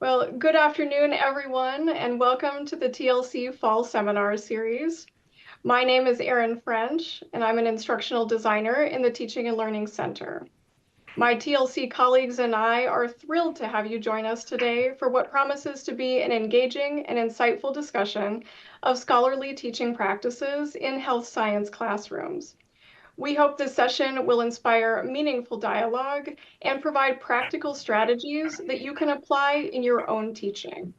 Well, good afternoon, everyone, and welcome to the TLC Fall Seminar Series. My name is Erin French, and I'm an instructional designer in the Teaching and Learning Center. My TLC colleagues and I are thrilled to have you join us today for what promises to be an engaging and insightful discussion of scholarly teaching practices in health science classrooms. We hope this session will inspire meaningful dialogue and provide practical strategies that you can apply in your own teaching.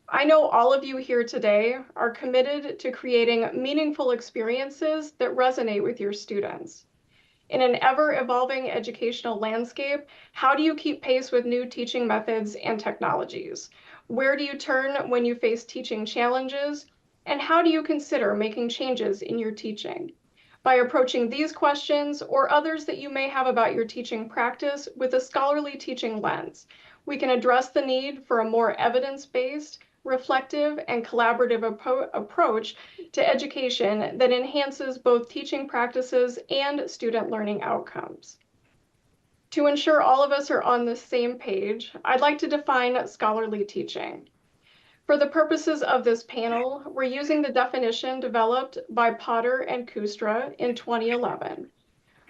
I know all of you here today are committed to creating meaningful experiences that resonate with your students. In an ever-evolving educational landscape, how do you keep pace with new teaching methods and technologies? Where do you turn when you face teaching challenges? And how do you consider making changes in your teaching? By approaching these questions or others that you may have about your teaching practice with a scholarly teaching lens, we can address the need for a more evidence-based, reflective, and collaborative approach to education that enhances both teaching practices and student learning outcomes. To ensure all of us are on the same page, I'd like to define scholarly teaching. For the purposes of this panel, we're using the definition developed by Potter and Kustra in 2011,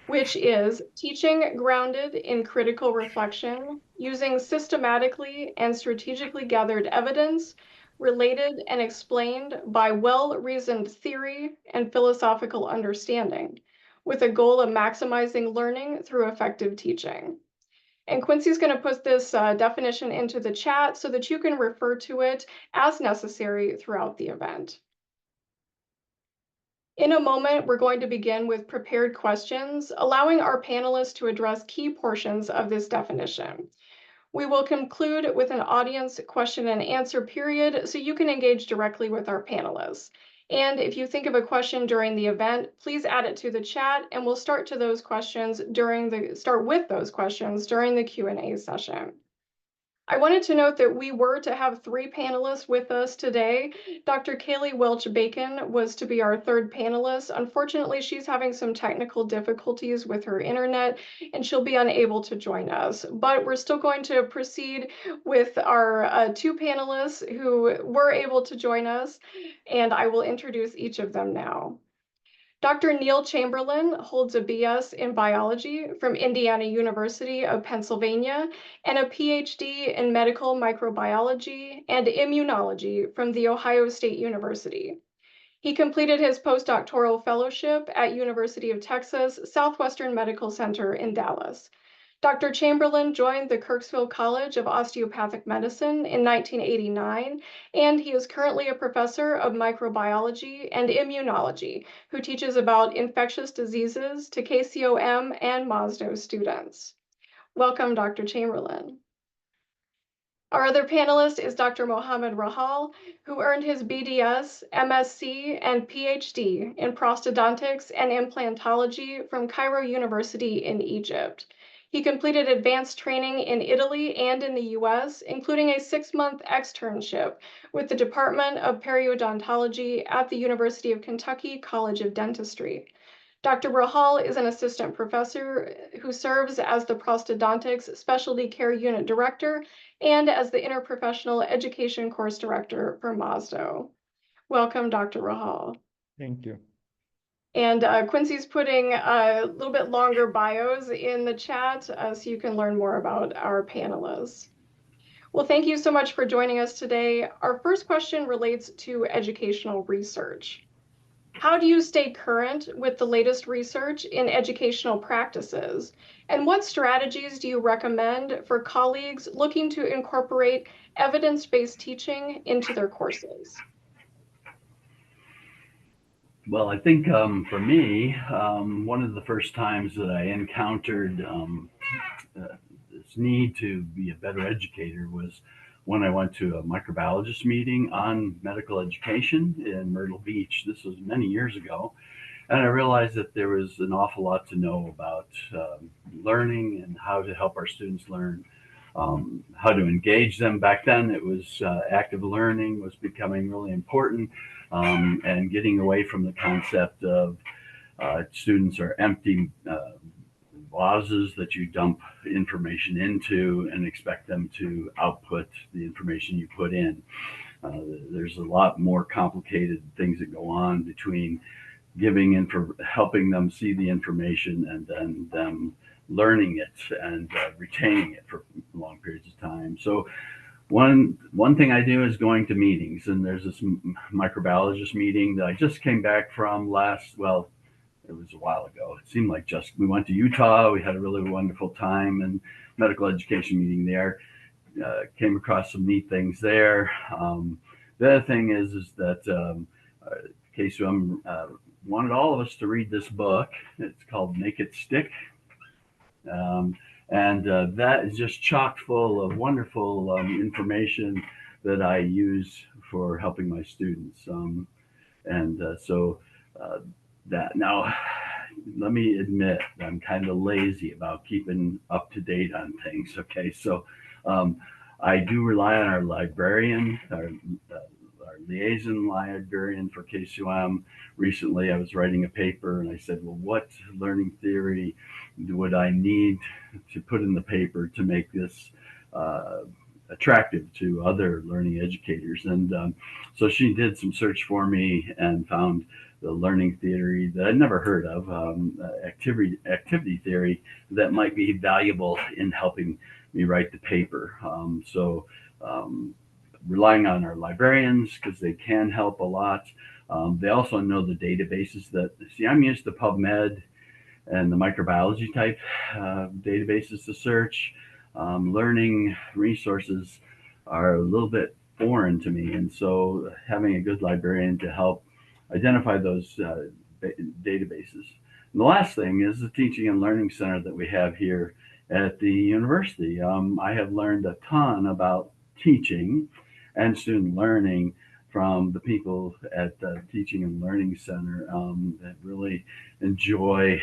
which is teaching grounded in critical reflection, using systematically and strategically gathered evidence, related and explained by well-reasoned theory and philosophical understanding, with a goal of maximizing learning through effective teaching. And Quincy's going to put this definition into the chat so that you can refer to it as necessary throughout the event. In a moment, we're going to begin with prepared questions, allowing our panelists to address key portions of this definition. We will conclude with an audience question and answer period so you can engage directly with our panelists. And if you think of a question during the event, please add it to the chat and we'll start with those questions during the Q&A session. I wanted to note that we were to have 3 panelists with us today. Dr. Kaylee Welch-Bacon was to be our 3rd panelist. Unfortunately, she's having some technical difficulties with her internet and she'll be unable to join us. But we're still going to proceed with our 2 panelists who were able to join us, and I will introduce each of them now. Dr. Neal Chamberlain holds a BS in biology from Indiana University of Pennsylvania and a PhD in medical microbiology and immunology from The Ohio State University. He completed his postdoctoral fellowship at University of Texas Southwestern Medical Center in Dallas. Dr. Chamberlain joined the Kirksville College of Osteopathic Medicine in 1989, and he is currently a professor of microbiology and immunology who teaches about infectious diseases to KCOM and MASDO students. Welcome, Dr. Chamberlain. Our other panelist is Dr. Mohamed Rahhal, who earned his BDS, MSc, and PhD in prosthodontics and implantology from Cairo University in Egypt. He completed advanced training in Italy and in the US, including a 6-month externship with the Department of Periodontology at the University of Kentucky College of Dentistry. Dr. Rahhal is an assistant professor who serves as the prosthodontics specialty care unit director and as the interprofessional education course director for MASDO. Welcome, Dr. Rahhal. Thank you. And Quincy's putting a little bit longer bios in the chat so you can learn more about our panelists. Well, thank you so much for joining us today. Our first question relates to educational research. How do you stay current with the latest research in educational practices? And what strategies do you recommend for colleagues looking to incorporate evidence-based teaching into their courses? Well, I think for me, one of the first times that I encountered this need to be a better educator was when I went to a microbiologist meeting on medical education in Myrtle Beach. This was many years ago. And I realized that there was an awful lot to know about learning and how to help our students learn, how to engage them. Back then, it was active learning was becoming really important, and getting away from the concept of students are empty vases that you dump information into and expect them to output the information you put in. There's a lot more complicated things that go on between helping them see the information and then them learning it and retaining it for long periods of time. So one thing I do is going to meetings, and there's this microbiologist meeting that I just came back from well, it was a while ago. It seemed like we went to Utah. We had a really wonderful time and medical education meeting there. Came across some neat things there. The other thing is that KSUM wanted all of us to read this book. It's called Make It Stick. And that is just chock full of wonderful information that I use for helping my students. So that now, let me admit, I'm kind of lazy about keeping up to date on things. Okay, so I do rely on our librarian, our liaison librarian for KSUM. Recently, I was writing a paper and I said, well, what learning theory would I need to put in the paper to make this attractive to other learning educators? And so she did some search for me and found the learning theory that I'd never heard of, activity theory that might be valuable in helping me write the paper. Relying on our librarians because they can help a lot. They also know the databases I'm used to PubMed and the microbiology type databases to search. Learning resources are a little bit foreign to me, and so having a good librarian to help identify those databases. And the last thing is the teaching and learning center that we have here at the university. I have learned a ton about teaching and student learning from the people at the Teaching and Learning Center that really enjoy,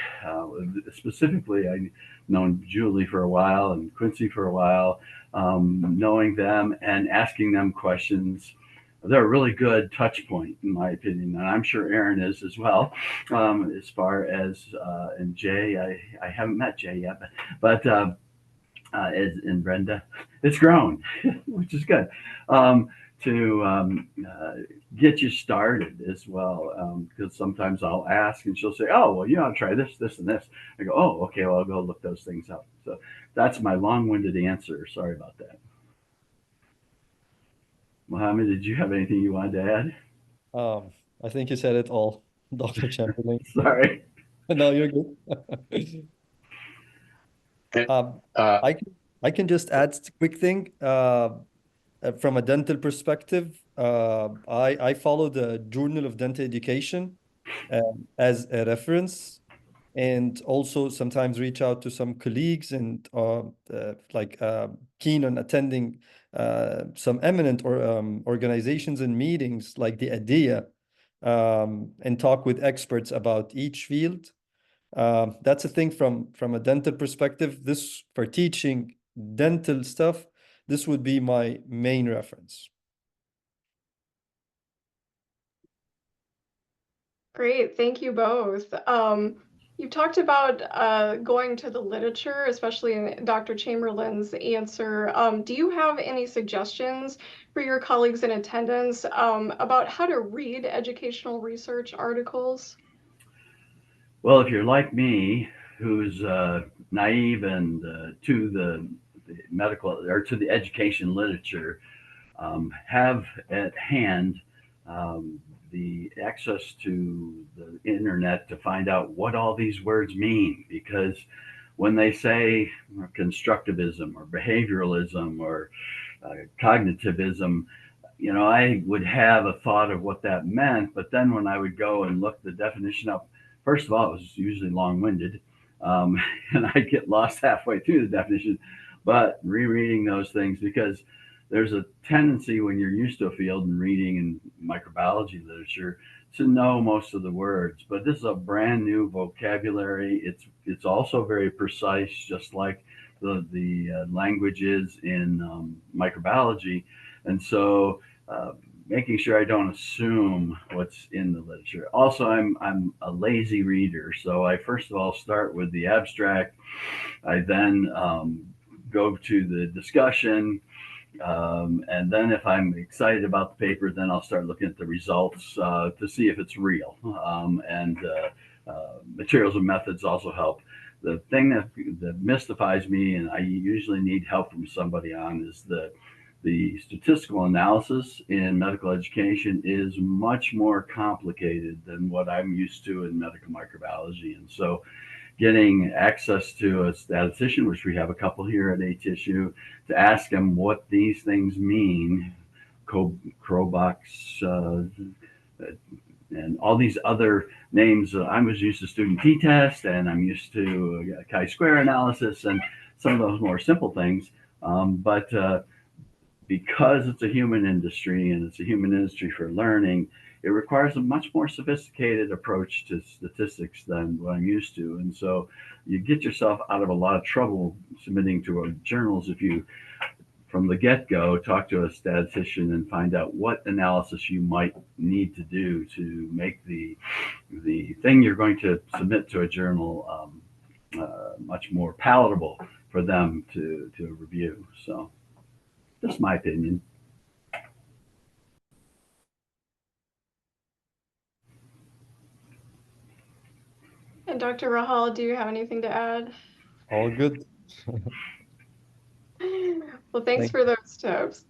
specifically, I've known Julie for a while and Quincy for a while, knowing them and asking them questions. They're a really good touch point, in my opinion, and I'm sure Erin is as well. As far as, and Jay, I haven't met Jay yet, but and Brenda, it's grown, which is good. To get you started as well, because sometimes I'll ask and she'll say, "Oh, well, I'll try this, this, and this." I go, "Oh, okay, well, I'll go look those things up." So that's my long-winded answer. Sorry about that. Mohamed, did you have anything you wanted to add? I think you said it all, Dr. Chamberlain. Sorry. No, you're good. Uh, I can just add a quick thing. From a dental perspective, I follow the Journal of Dental Education as a reference, and also sometimes reach out to some colleagues and keen on attending some eminent organizations and meetings like the ADEA, and talk with experts about each field. That's a thing from a dental perspective. This for teaching dental stuff, this would be my main reference. Great, thank you both. You talked about going to the literature, especially in Dr. Chamberlain's answer. Do you have any suggestions for your colleagues in attendance about how to read educational research articles? Well, if you're like me, who's naive and to the medical or to the education literature, have at hand the access to the internet to find out what all these words mean. Because when they say constructivism or behavioralism or cognitivism, I would have a thought of what that meant. But then when I would go and look the definition up, first of all, it was usually long-winded, and I get lost halfway through the definition. But rereading those things, because there's a tendency when you're used to a field and reading in microbiology literature to know most of the words, but this is a brand new vocabulary. It's also very precise, just like the language is in microbiology, and so making sure I don't assume what's in the literature. Also, I'm a lazy reader, so I first of all start with the abstract. I then go to the discussion, and then if I'm excited about the paper, then I'll start looking at the results to see if it's real. Materials and methods also help. The thing that mystifies me, and I usually need help from somebody on, is the statistical analysis in medical education is much more complicated than what I'm used to in medical microbiology. And so getting access to a statistician, which we have a couple here at ATSU, to ask them what these things mean, Crobox, and all these other names. I was used to student t-test, and I'm used to chi-square analysis, and some of those more simple things. But because it's a human industry and it's a human industry for learning, it requires a much more sophisticated approach to statistics than what I'm used to. And so you get yourself out of a lot of trouble submitting to journals if you, from the get-go, talk to a statistician and find out what analysis you might need to do to make the thing you're going to submit to a journal much more palatable for them to review. So that's my opinion. And Dr. Rahhal, do you have anything to add? All good. Well, thanks for those tips.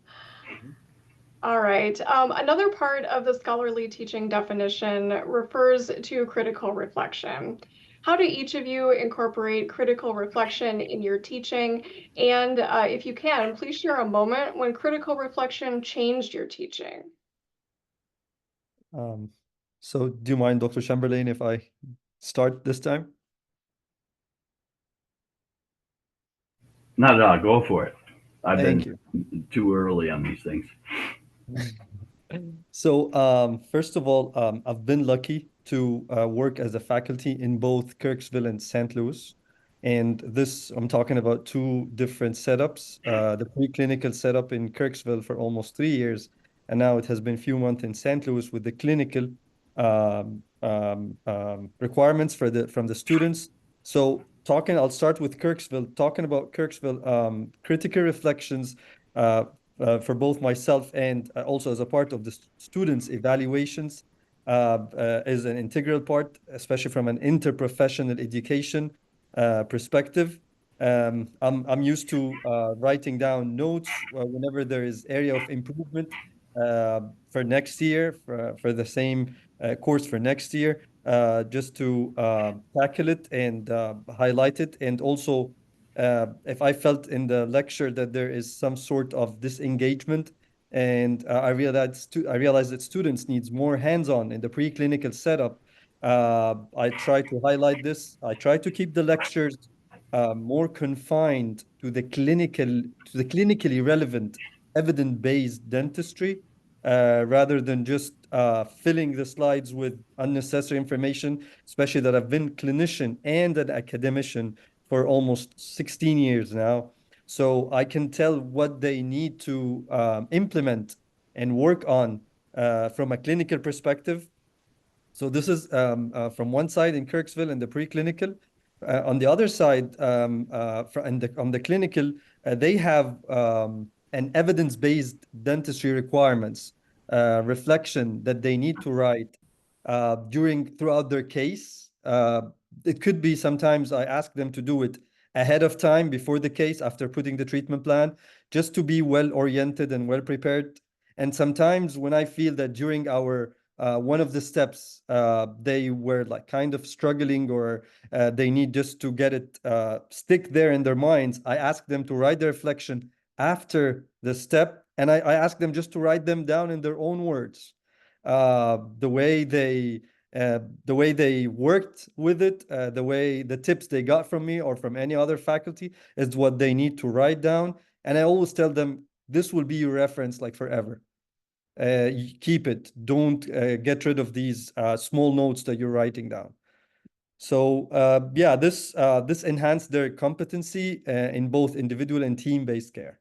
All right. Another part of the scholarly teaching definition refers to critical reflection. How do each of you incorporate critical reflection in your teaching? And if you can, please share a moment when critical reflection changed your teaching. So do you mind, Dr. Chamberlain, if I start this time? Not at all. Go for it. I've Thank been you. too early on these things. So, first of all, I've been lucky to work as a faculty in both Kirksville and St. Louis. And this, I'm talking about two different setups. The preclinical setup in Kirksville for almost 3 years, and now it has been a few months in St. Louis with the clinical requirements from the students. So, I'll start with Kirksville. Talking about Kirksville, critical reflections for both myself and also as a part of the students' evaluations is an integral part, especially from an interprofessional education perspective. I'm used to writing down notes whenever there is area of improvement for next year, for the same course for next year, just to tackle it and highlight it. And also, if I felt in the lecture that there is some sort of disengagement, and I realized that students needs more hands-on in the preclinical setup, I try to highlight this. I try to keep the lectures more confined to the clinically relevant, evidence-based dentistry, rather than just filling the slides with unnecessary information, especially that I've been clinician and an academician for almost 16 years now. So I can tell what they need to implement and work on from a clinical perspective. So this is from one side in Kirksville in the preclinical. On the other side, on the clinical, they have an evidence-based dentistry requirements reflection that they need to write throughout their case. It could be sometimes I ask them to do it ahead of time before the case, after putting the treatment plan, just to be well oriented and well prepared. And sometimes when I feel that during our one of the steps they were like kind of struggling, or they need just to get it stick there in their minds, I ask them to write the reflection after the step, and I ask them just to write them down in their own words, the way they worked with it, the tips they got from me or from any other faculty is what they need to write down. And I always tell them, this will be your reference like forever. Keep it. Don't get rid of these small notes that you're writing down. So yeah, this enhanced their competency in both individual and team-based care.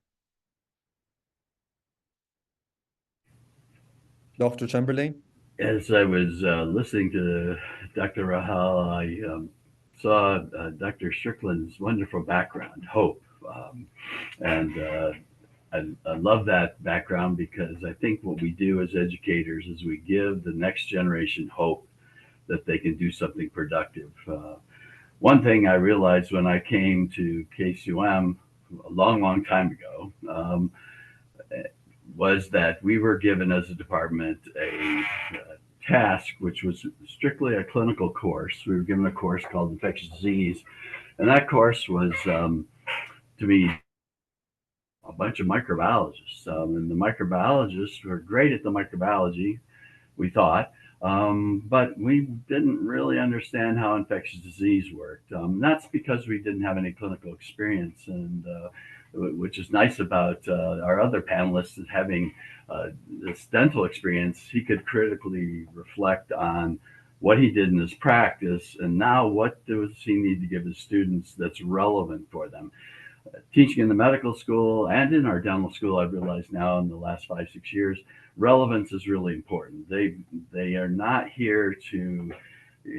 Dr. Chamberlain? As I was listening to Dr. Rahhal, I saw Dr. Strickland's wonderful background, hope. And I love that background because I think what we do as educators is we give the next generation hope that they can do something productive. One thing I realized when I came to KCUM a long, long time ago was that we were given as a department a task which was strictly a clinical course. We were given a course called infectious disease, and that course was to be a bunch of microbiologists, and the microbiologists were great at the microbiology, we thought, but we didn't really understand how infectious disease worked. That's because we didn't have any clinical experience, and which is nice about our other panelists is having this dental experience. He could critically reflect on what he did in his practice, and now what does he need to give his students that's relevant for them. Teaching in the medical school and in our dental school, I've realized now in the last 5-6 years, relevance is really important. They are not here to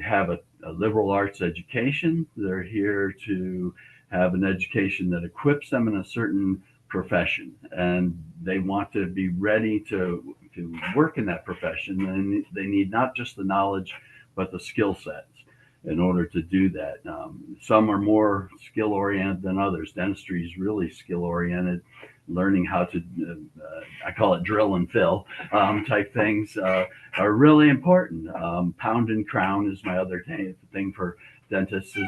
have a liberal arts education. They're here to have an education that equips them in a certain profession, and they want to be ready to work in that profession. And they need not just the knowledge, but the skill sets in order to do that. Some are more skill oriented than others. Dentistry is really skill oriented. Learning how to, I call it drill and fill type things are really important. Pound and crown is my other thing for dentists.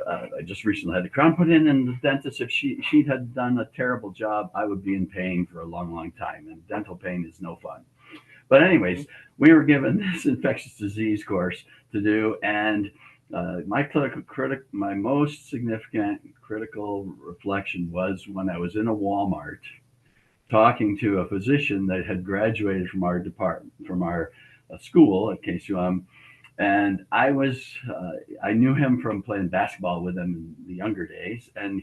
I just recently had the crown put in, and the dentist, if she had done a terrible job, I would be in pain for a long, long time. And dental pain is no fun. But anyways, we were given this infectious disease course to do, and my most significant critical reflection was when I was in a Walmart talking to a physician that had graduated from our department, from our school at KCUM, and I knew him from playing basketball with him in the younger days, and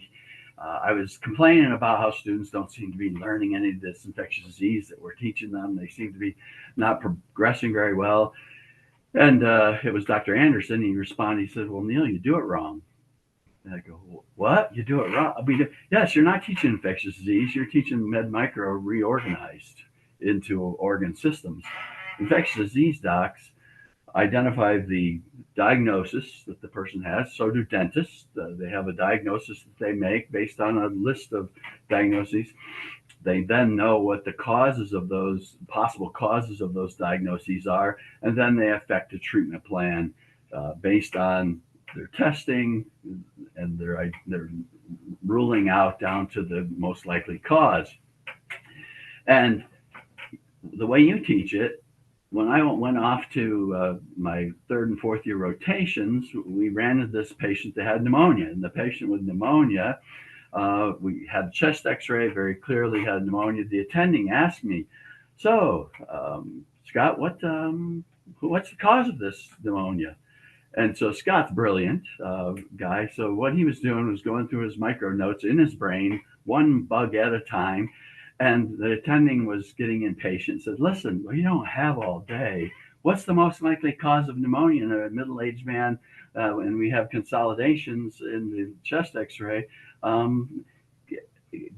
I was complaining about how students don't seem to be learning any of this infectious disease that we're teaching them. They seem to be not progressing very well. And it was Dr. Anderson. He responded. He said, "Well, Neal, you do it wrong." And I go, "What? You do it wrong?" I mean, yes, you're not teaching infectious disease. You're teaching med micro reorganized into organ systems. Infectious disease docs identify the diagnosis that the person has. So do dentists. They have a diagnosis that they make based on a list of diagnoses. They then know what the causes of those possible causes of those diagnoses are, and then they affect a treatment plan based on their testing and their ruling out down to the most likely cause. And the way you teach it, when I went off to my 3rd and 4th year rotations, we ran into this patient that had pneumonia, and the patient with pneumonia, we had chest x-ray, very clearly had pneumonia. The attending asked me, "So, Scott, what's the cause of this pneumonia?" And so Scott's brilliant guy. So what he was doing was going through his micro notes in his brain, one bug at a time. And the attending was getting impatient, said, "Listen, we don't have all day. What's the most likely cause of pneumonia in a middle-aged man? And we have consolidations in the chest x-ray. Do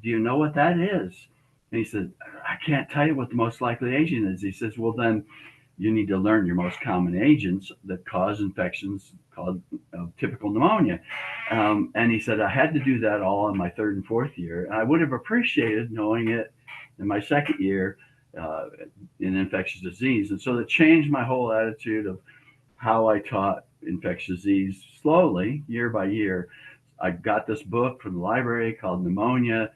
you know what that is?" And he said, "I can't tell you what the most likely agent is." He says, "Well, then you need to learn your most common agents that cause infections called typical pneumonia." And he said, "I had to do that all in my 3rd and 4th year. And I would have appreciated knowing it in my 2nd year in infectious disease." And so that changed my whole attitude of how I taught infectious disease slowly, year by year. I got this book from the library called Pneumonia.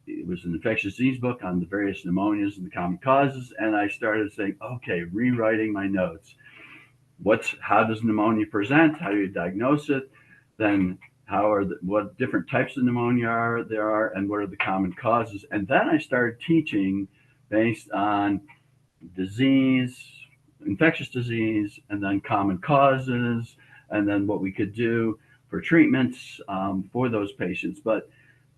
It was an infectious disease book on the various pneumonias and the common causes. And I started saying, okay, rewriting my notes. How does pneumonia present? How do you diagnose it? Then what different types of pneumonia there are, and what are the common causes? And then I started teaching based on disease, infectious disease, and then common causes, and then what we could do for treatments for those patients. But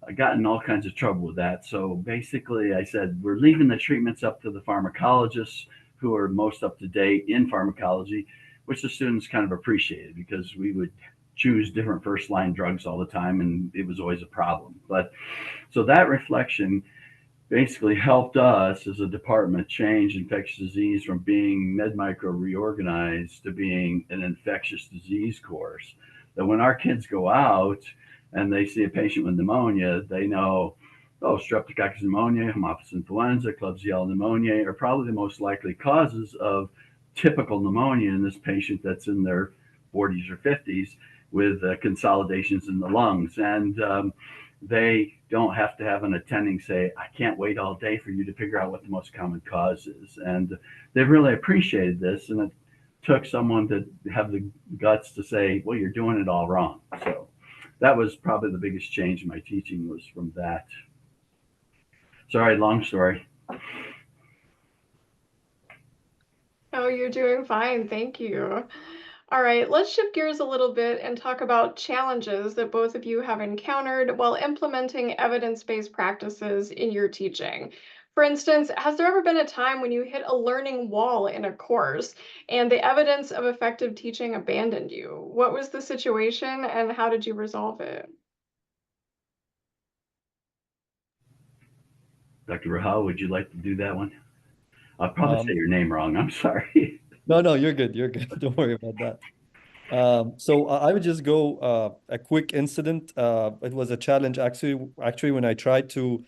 I got in all kinds of trouble with that. So basically I said, we're leaving the treatments up to the pharmacologists who are most up to date in pharmacology, which the students kind of appreciated because we would choose different first line drugs all the time and it was always a problem. But so that reflection basically helped us as a department change infectious disease from being med-micro reorganized to being an infectious disease course. That when our kids go out and they see a patient with pneumonia, they know, oh, streptococcus pneumonia, Haemophilus influenza, Klebsiella pneumonia are probably the most likely causes of typical pneumonia in this patient that's in their 40s or 50s with consolidations in the lungs. And they don't have to have an attending say, I can't wait all day for you to figure out what the most common cause is. And they've really appreciated this. And it took someone to have the guts to say, well, you're doing it all wrong. So that was probably the biggest change in my teaching was from that. Sorry, long story. Oh, you're doing fine. Thank you. All right, let's shift gears a little bit and talk about challenges that both of you have encountered while implementing evidence-based practices in your teaching. For instance, has there ever been a time when you hit a learning wall in a course and the evidence of effective teaching abandoned you? What was the situation and how did you resolve it? Dr. Rahhal, would you like to do that one? I'll probably say Um, your name wrong. I'm sorry. no, you're good. You're good. Don't worry about that. So I would just go a quick incident. It was a challenge actually when I tried to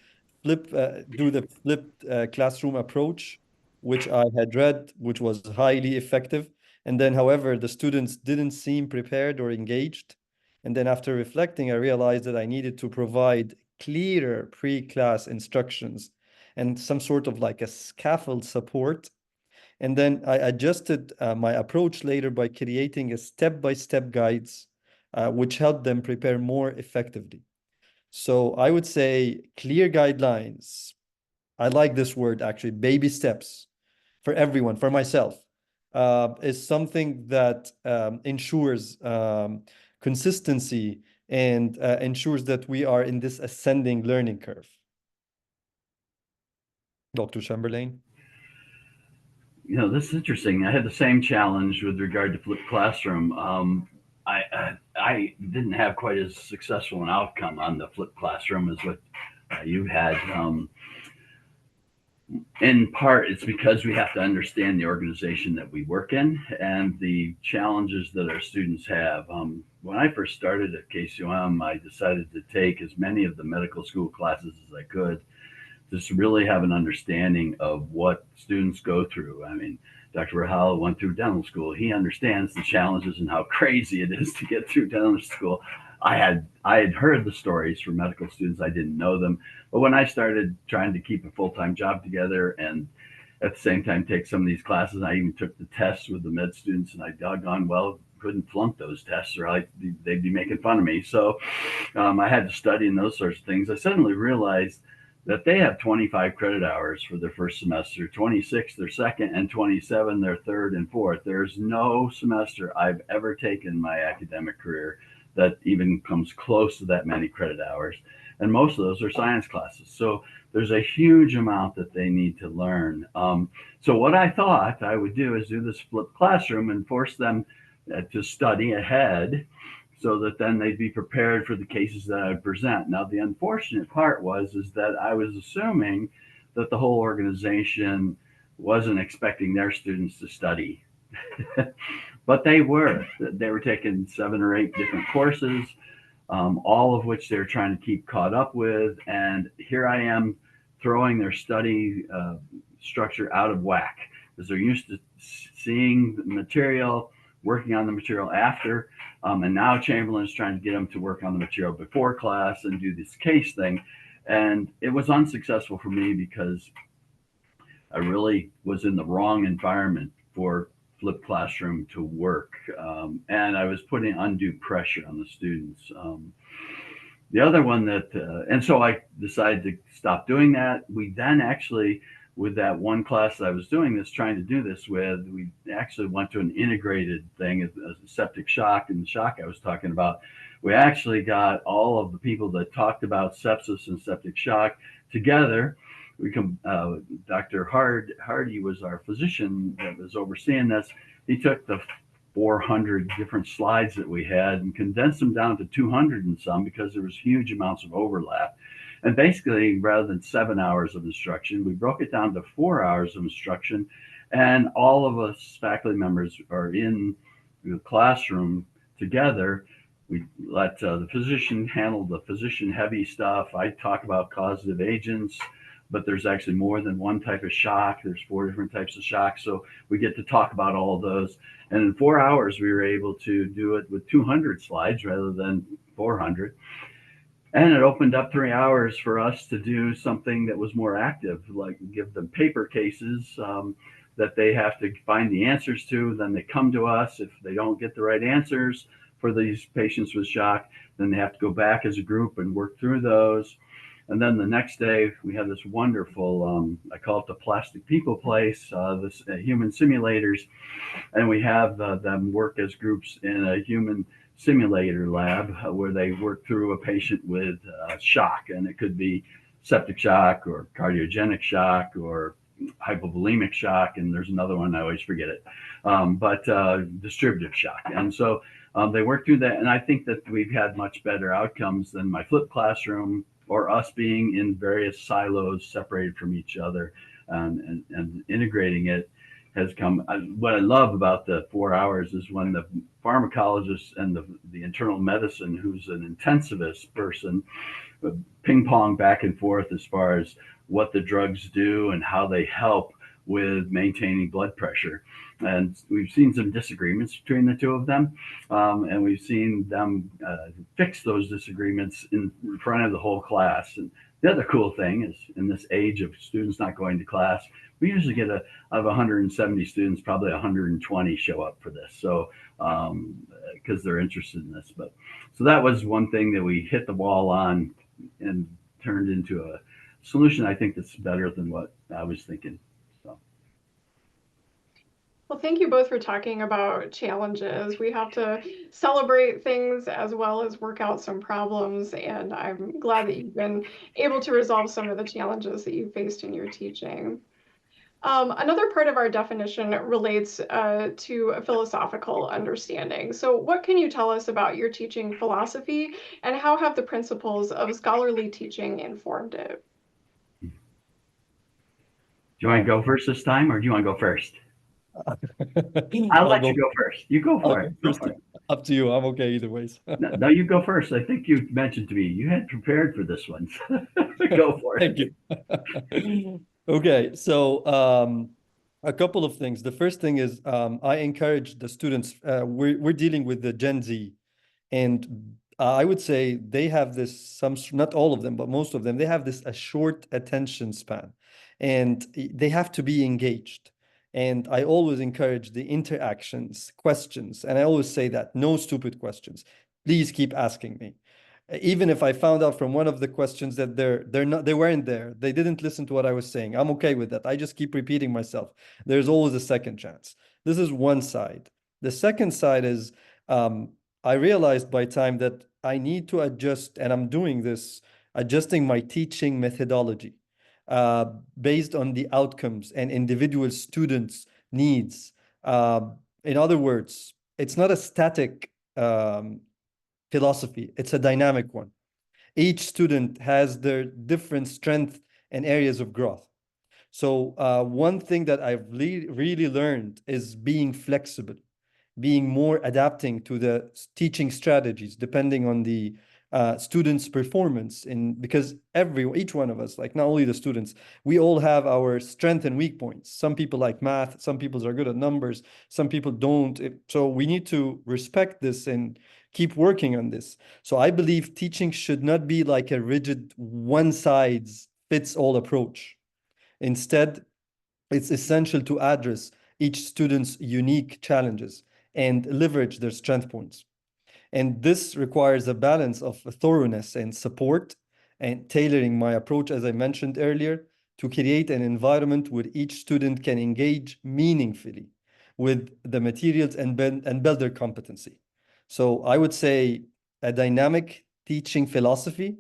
do the flipped classroom approach, which I had read, which was highly effective. And then, however, the students didn't seem prepared or engaged. And then after reflecting, I realized that I needed to provide clearer pre-class instructions and some sort of like a scaffold support. And then I adjusted my approach later by creating a step-by-step guides, which helped them prepare more effectively. So I would say clear guidelines. I like this word actually, baby steps for everyone, for myself, is something that ensures consistency and ensures that we are in this ascending learning curve. Dr. Chamberlain? You know, this is interesting. I had the same challenge with regard to flipped classroom. I didn't have quite as successful an outcome on the flipped classroom as what you had. In part, it's because we have to understand the organization that we work in and the challenges that our students have. When I first started at KCOM, I decided to take as many of the medical school classes as I could, just really have an understanding of what students go through. I mean, Dr. Rahhal went through dental school. He understands the challenges and how crazy it is to get through dental school. I had heard the stories from medical students. I didn't know them. But when I started trying to keep a full-time job together and at the same time take some of these classes, I even took the tests with the med students and I doggone well couldn't flunk those tests or they'd be making fun of me. So I had to study and those sorts of things. I suddenly realized that they have 25 credit hours for their first semester, 26 their second, and 27 their third and fourth. There's no semester I've ever taken in my academic career that even comes close to that many credit hours. And most of those are science classes. So there's a huge amount that they need to learn. So what I thought I would do is do this flipped classroom and force them to study ahead so that then they'd be prepared for the cases that I would present. Now, the unfortunate part is that I was assuming that the whole organization wasn't expecting their students to study. But they were. They were taking 7 or 8 different courses, all of which they're trying to keep caught up with. And here I am throwing their study structure out of whack because they're used to seeing the material, working on the material after. And now Chamberlain is trying to get them to work on the material before class and do this case thing. And it was unsuccessful for me because I really was in the wrong environment for flipped classroom to work. And I was putting undue pressure on the students. The other one and so I decided to stop doing that. We then actually, with that one class that I was trying to do this with, we actually went to an integrated thing, a septic shock and the shock I was talking about. We actually got all of the people that talked about sepsis and septic shock together Dr. Hardy was our physician that was overseeing this. He took the 400 different slides that we had and condensed them down to 200 and some because there was huge amounts of overlap. And basically, rather than 7 hours of instruction, we broke it down to 4 hours of instruction. And all of us faculty members are in the classroom together. We let the physician handle the physician heavy stuff. I talk about causative agents, but there's actually more than one type of shock. There's 4 different types of shock. So we get to talk about all of those. And in 4 hours, we were able to do it with 200 slides rather than 400. And it opened up 3 hours for us to do something that was more active, like give them paper cases that they have to find the answers to. Then they come to us. If they don't get the right answers for these patients with shock, then they have to go back as a group and work through those. And then the next day, we have this wonderful, I call it the plastic people place, this human simulators. And we have them work as groups in a human simulator lab where they work through a patient with shock. And it could be septic shock or cardiogenic shock or hypovolemic shock. And there's another one, I always forget it, but distributive shock. And so they work through that. And I think that we've had much better outcomes than my flipped classroom or us being in various silos separated from each other, and integrating it has come. What I love about the 4 hours is when the pharmacologist and the internal medicine, who's an intensivist person, ping pong back and forth as far as what the drugs do and how they help with maintaining blood pressure. And we've seen some disagreements between the two of them, and we've seen them fix those disagreements in front of the whole class. And the other cool thing is, in this age of students not going to class, we usually get out of 170 students, probably 120 show up for this. So because they're interested in this. But so that was one thing that we hit the wall on and turned into a solution, I think, that's better than what I was thinking. Well, thank you both for talking about challenges. We have to celebrate things as well as work out some problems, and I'm glad that you've been able to resolve some of the challenges that you faced in your teaching. Another part of our definition relates to a philosophical understanding. So what can you tell us about your teaching philosophy, and how have the principles of scholarly teaching informed it? Do you want to go first this time, or do you want to go first? I'll let you go first. You go for it. Go for it. Up to you. I'm okay either ways. No, you go first. I think you mentioned to me you had prepared for this one. Go for it. Thank you. Okay, so a couple of things. The first thing is I encourage the students. We're dealing with the Gen Z, and I would say they have this, not all of them, but most of them, they have a short attention span, and they have to be engaged. And I always encourage the interactions, questions. And I always say that no stupid questions. Please keep asking me. Even if I found out from one of the questions that they weren't there, they didn't listen to what I was saying, I'm okay with that. I just keep repeating myself. There's always a second chance. This is one side. The second side is I realized by time that I need to adjust, and I'm doing this, adjusting my teaching methodology based on the outcomes and individual students' needs. In other words, it's not a static philosophy, it's a dynamic one. Each student has their different strengths and areas of growth. So one thing that I've really learned is being flexible, being more adapting to the teaching strategies depending on the students' performance, because each one of us, like not only the students, we all have our strength and weak points. Some people like math, some people are good at numbers, some people don't. So we need to respect this and keep working on this. So I believe teaching should not be like a rigid one-size-fits-all approach. Instead, it's essential to address each student's unique challenges and leverage their strength points. And this requires a balance of thoroughness and support, and tailoring my approach, as I mentioned earlier, to create an environment where each student can engage meaningfully with the materials and build their competency. So I would say a dynamic teaching philosophy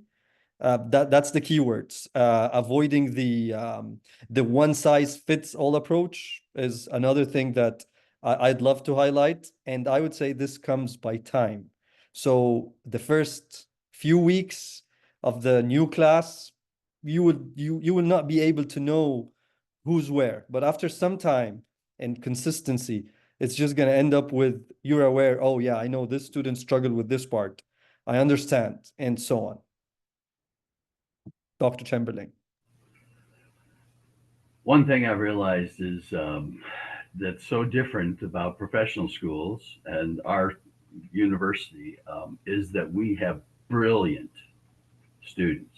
That's the keywords. Avoiding the one size fits all approach is another thing that I'd love to highlight. And I would say this comes by time. So the first few weeks of the new class, you will not be able to know who's where. But after some time and consistency, it's just going to end up with you're aware, oh yeah, I know this student struggled with this part. I understand, and so on. Dr. Chamberlain. One thing I've realized is that's so different about professional schools and our university is that we have brilliant students,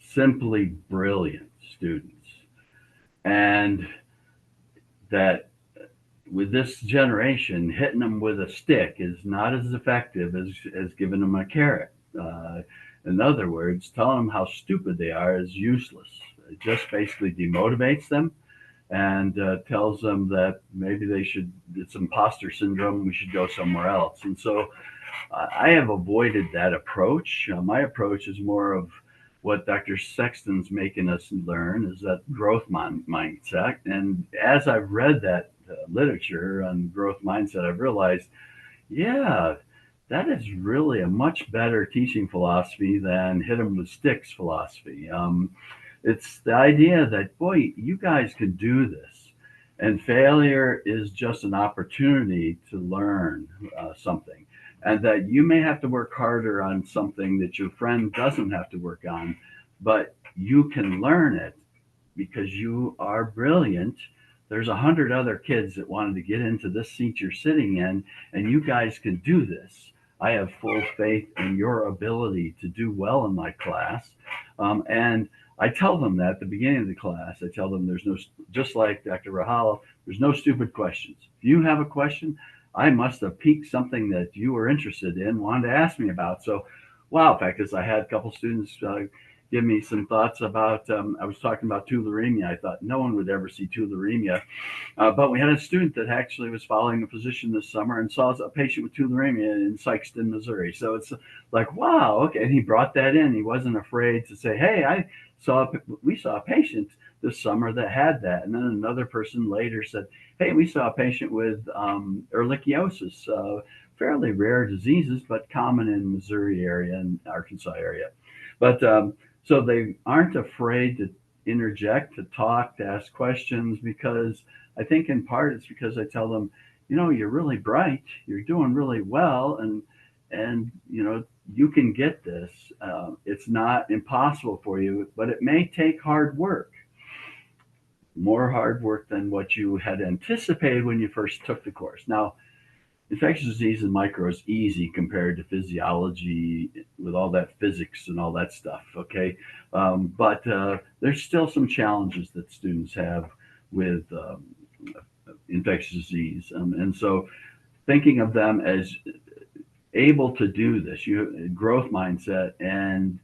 simply brilliant students. And that with this generation, hitting them with a stick is not as effective as giving them a carrot. In other words, telling them how stupid they are is useless. It just basically demotivates them and tells them that maybe it's imposter syndrome, we should go somewhere else. And so I have avoided that approach. My approach is more of what Dr. Sexton's making us learn, is that growth mindset. And as I've read that literature on growth mindset, I've realized, yeah, that is really a much better teaching philosophy than hit them with sticks philosophy. It's the idea that, boy, you guys can do this. And failure is just an opportunity to learn something. And that you may have to work harder on something that your friend doesn't have to work on, but you can learn it because you are brilliant. There's 100 other kids that wanted to get into this seat you're sitting in, and you guys can do this. I have full faith in your ability to do well in my class. And I tell them that at the beginning of the class. I tell them there's no, just like Dr. Rahhal, there's no stupid questions. If you have a question, I must have piqued something that you were interested in, wanted to ask me about. So, wow, in fact, as I had a couple students give me some thoughts about, I was talking about tularemia. I thought no one would ever see tularemia. But we had a student that actually was following a physician this summer and saw a patient with tularemia in Sikeston, Missouri. So it's like, wow, okay. And he brought that in. He wasn't afraid to say, hey, we saw a patient this summer that had that. And then another person later said, hey, we saw a patient with ehrlichiosis, fairly rare diseases, but common in Missouri area and Arkansas area. But so they aren't afraid to interject, to talk, to ask questions, because I think in part it's because I tell them, you're really bright, you're doing really well, and you can get this. It's not impossible for you, but it may take hard work. More hard work than what you had anticipated when you first took the course. Now, infectious disease and micro is easy compared to physiology with all that physics and all that stuff, okay? But there's still some challenges that students have with infectious disease. And so thinking of them as able to do this, growth mindset, and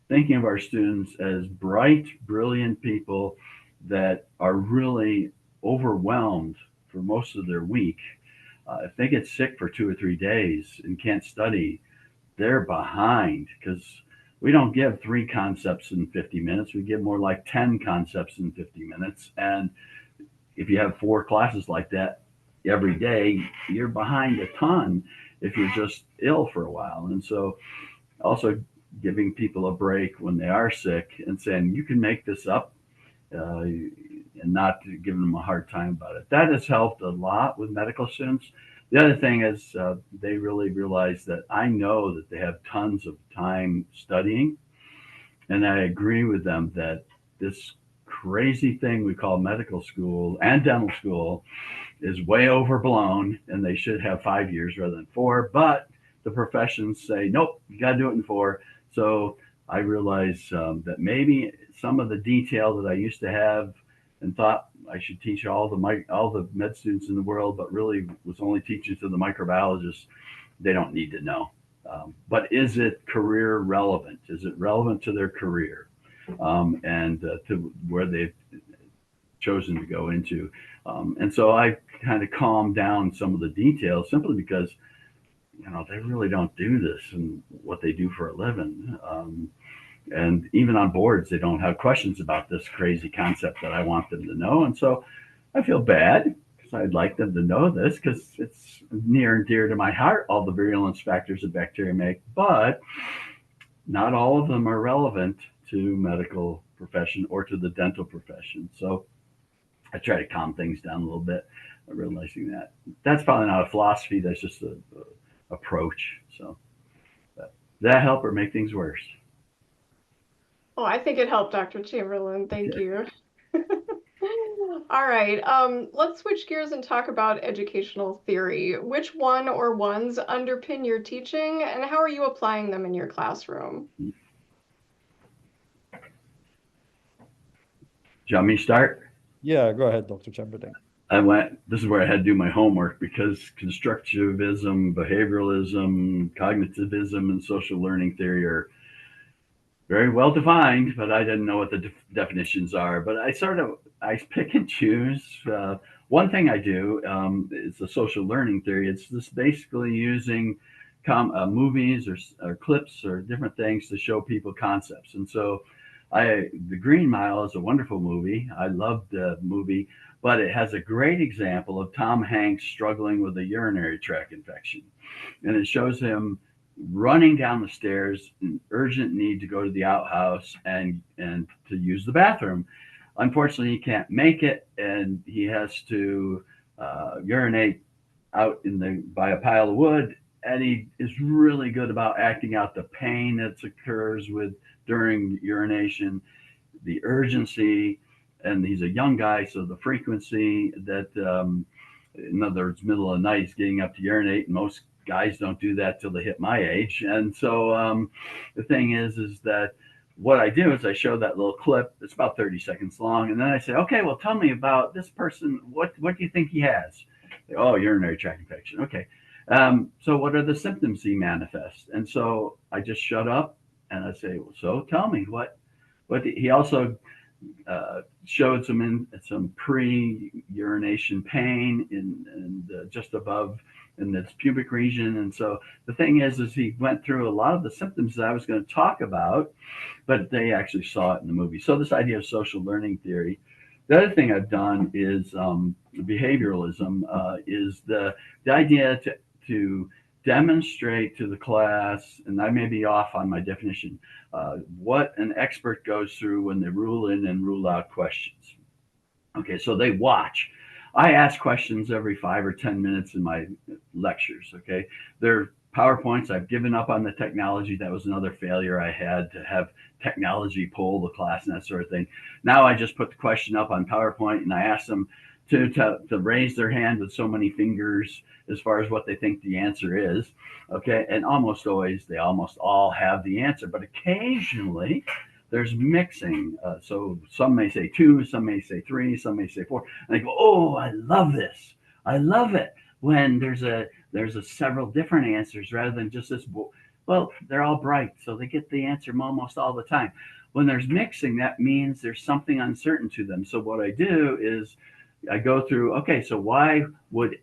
thinking of our students as bright, brilliant people that are really overwhelmed for most of their week. If they get sick for 2 or 3 days and can't study, they're behind, because we don't give 3 concepts in 50 minutes. We give more like 10 concepts in 50 minutes. And if you have 4 classes like that every day, you're behind a ton if you're just ill for a while. And so also giving people a break when they are sick and saying, you can make this up, and not giving them a hard time about it. That has helped a lot with medical students. The other thing is they really realize that I know that they have tons of time studying, and I agree with them that this crazy thing we call medical school and dental school is way overblown, and they should have 5 years rather than 4. But the professions say, nope, you got to do it in 4. So I realize that maybe some of the detail that I used to have and thought I should teach all the med students in the world, but really was only teaching to the microbiologists, they don't need to know. But is it career relevant? Is it relevant to their career and to where they've chosen to go into? And so I kind of calmed down some of the details simply because they really don't do this and what they do for a living. And even on boards, they don't have questions about this crazy concept that I want them to know. And so I feel bad because I'd like them to know this because it's near and dear to my heart, all the virulence factors that bacteria make. But not all of them are relevant to medical profession or to the dental profession. So I try to calm things down a little bit, realizing that that's probably not a philosophy. That's just a approach. So that help or make things worse? Oh, I think it helped, Dr. Chamberlain. Thank Okay. you. All right, let's switch gears and talk about educational theory. Which one or ones underpin your teaching, and how are you applying them in your classroom? Do you want me to start? Yeah, go ahead, Dr. Chamberlain. This is where I had to do my homework because constructivism, behavioralism, cognitivism, and social learning theory are very well defined, but I didn't know what the definitions are. But I pick and choose. One thing I do is the social learning theory. It's just basically using movies or clips or different things to show people concepts. And so The Green Mile is a wonderful movie. I loved the movie, but it has a great example of Tom Hanks struggling with a urinary tract infection. And it shows him running down the stairs in urgent need to go to the outhouse and to use the bathroom. Unfortunately, he can't make it, and he has to urinate out by a pile of wood. And he is really good about acting out the pain that occurs during urination, the urgency, and he's a young guy, so the frequency that, in other words, middle of the night, he's getting up to urinate, and most guys don't do that till they hit my age. And so the thing is that what I do is I show that little clip. It's about 30 seconds long, and then I say, okay, well, tell me about this person. What do you think he has? Oh, urinary tract infection. Okay. So what are the symptoms he manifests? And so I just shut up and I say, well, so tell me what he also showed some pre-urination pain in just above in its pubic region. And so the thing is he went through a lot of the symptoms that I was going to talk about, but they actually saw it in the movie. So this idea of social learning theory. The other thing I've done is behavioralism, is the idea to demonstrate to the class, and I may be off on my definition, what an expert goes through when they rule in and rule out questions. Okay, so they watch. I ask questions every 5 or 10 minutes in my lectures. Okay, they're PowerPoints. I've given up on the technology. That was another failure I had, to have technology poll the class and that sort of thing. Now I just put the question up on PowerPoint and I ask them to raise their hand with so many fingers as far as what they think the answer is. Okay, and almost always they almost all have the answer, but occasionally there's mixing. So some may say 2, some may say 3, some may say 4, and they go, oh, I love this. I love it when there's a several different answers rather than just this. Well, they're all bright, so they get the answer almost all the time. When there's mixing, that means there's something uncertain to them. So what I do is I go through, okay, so why would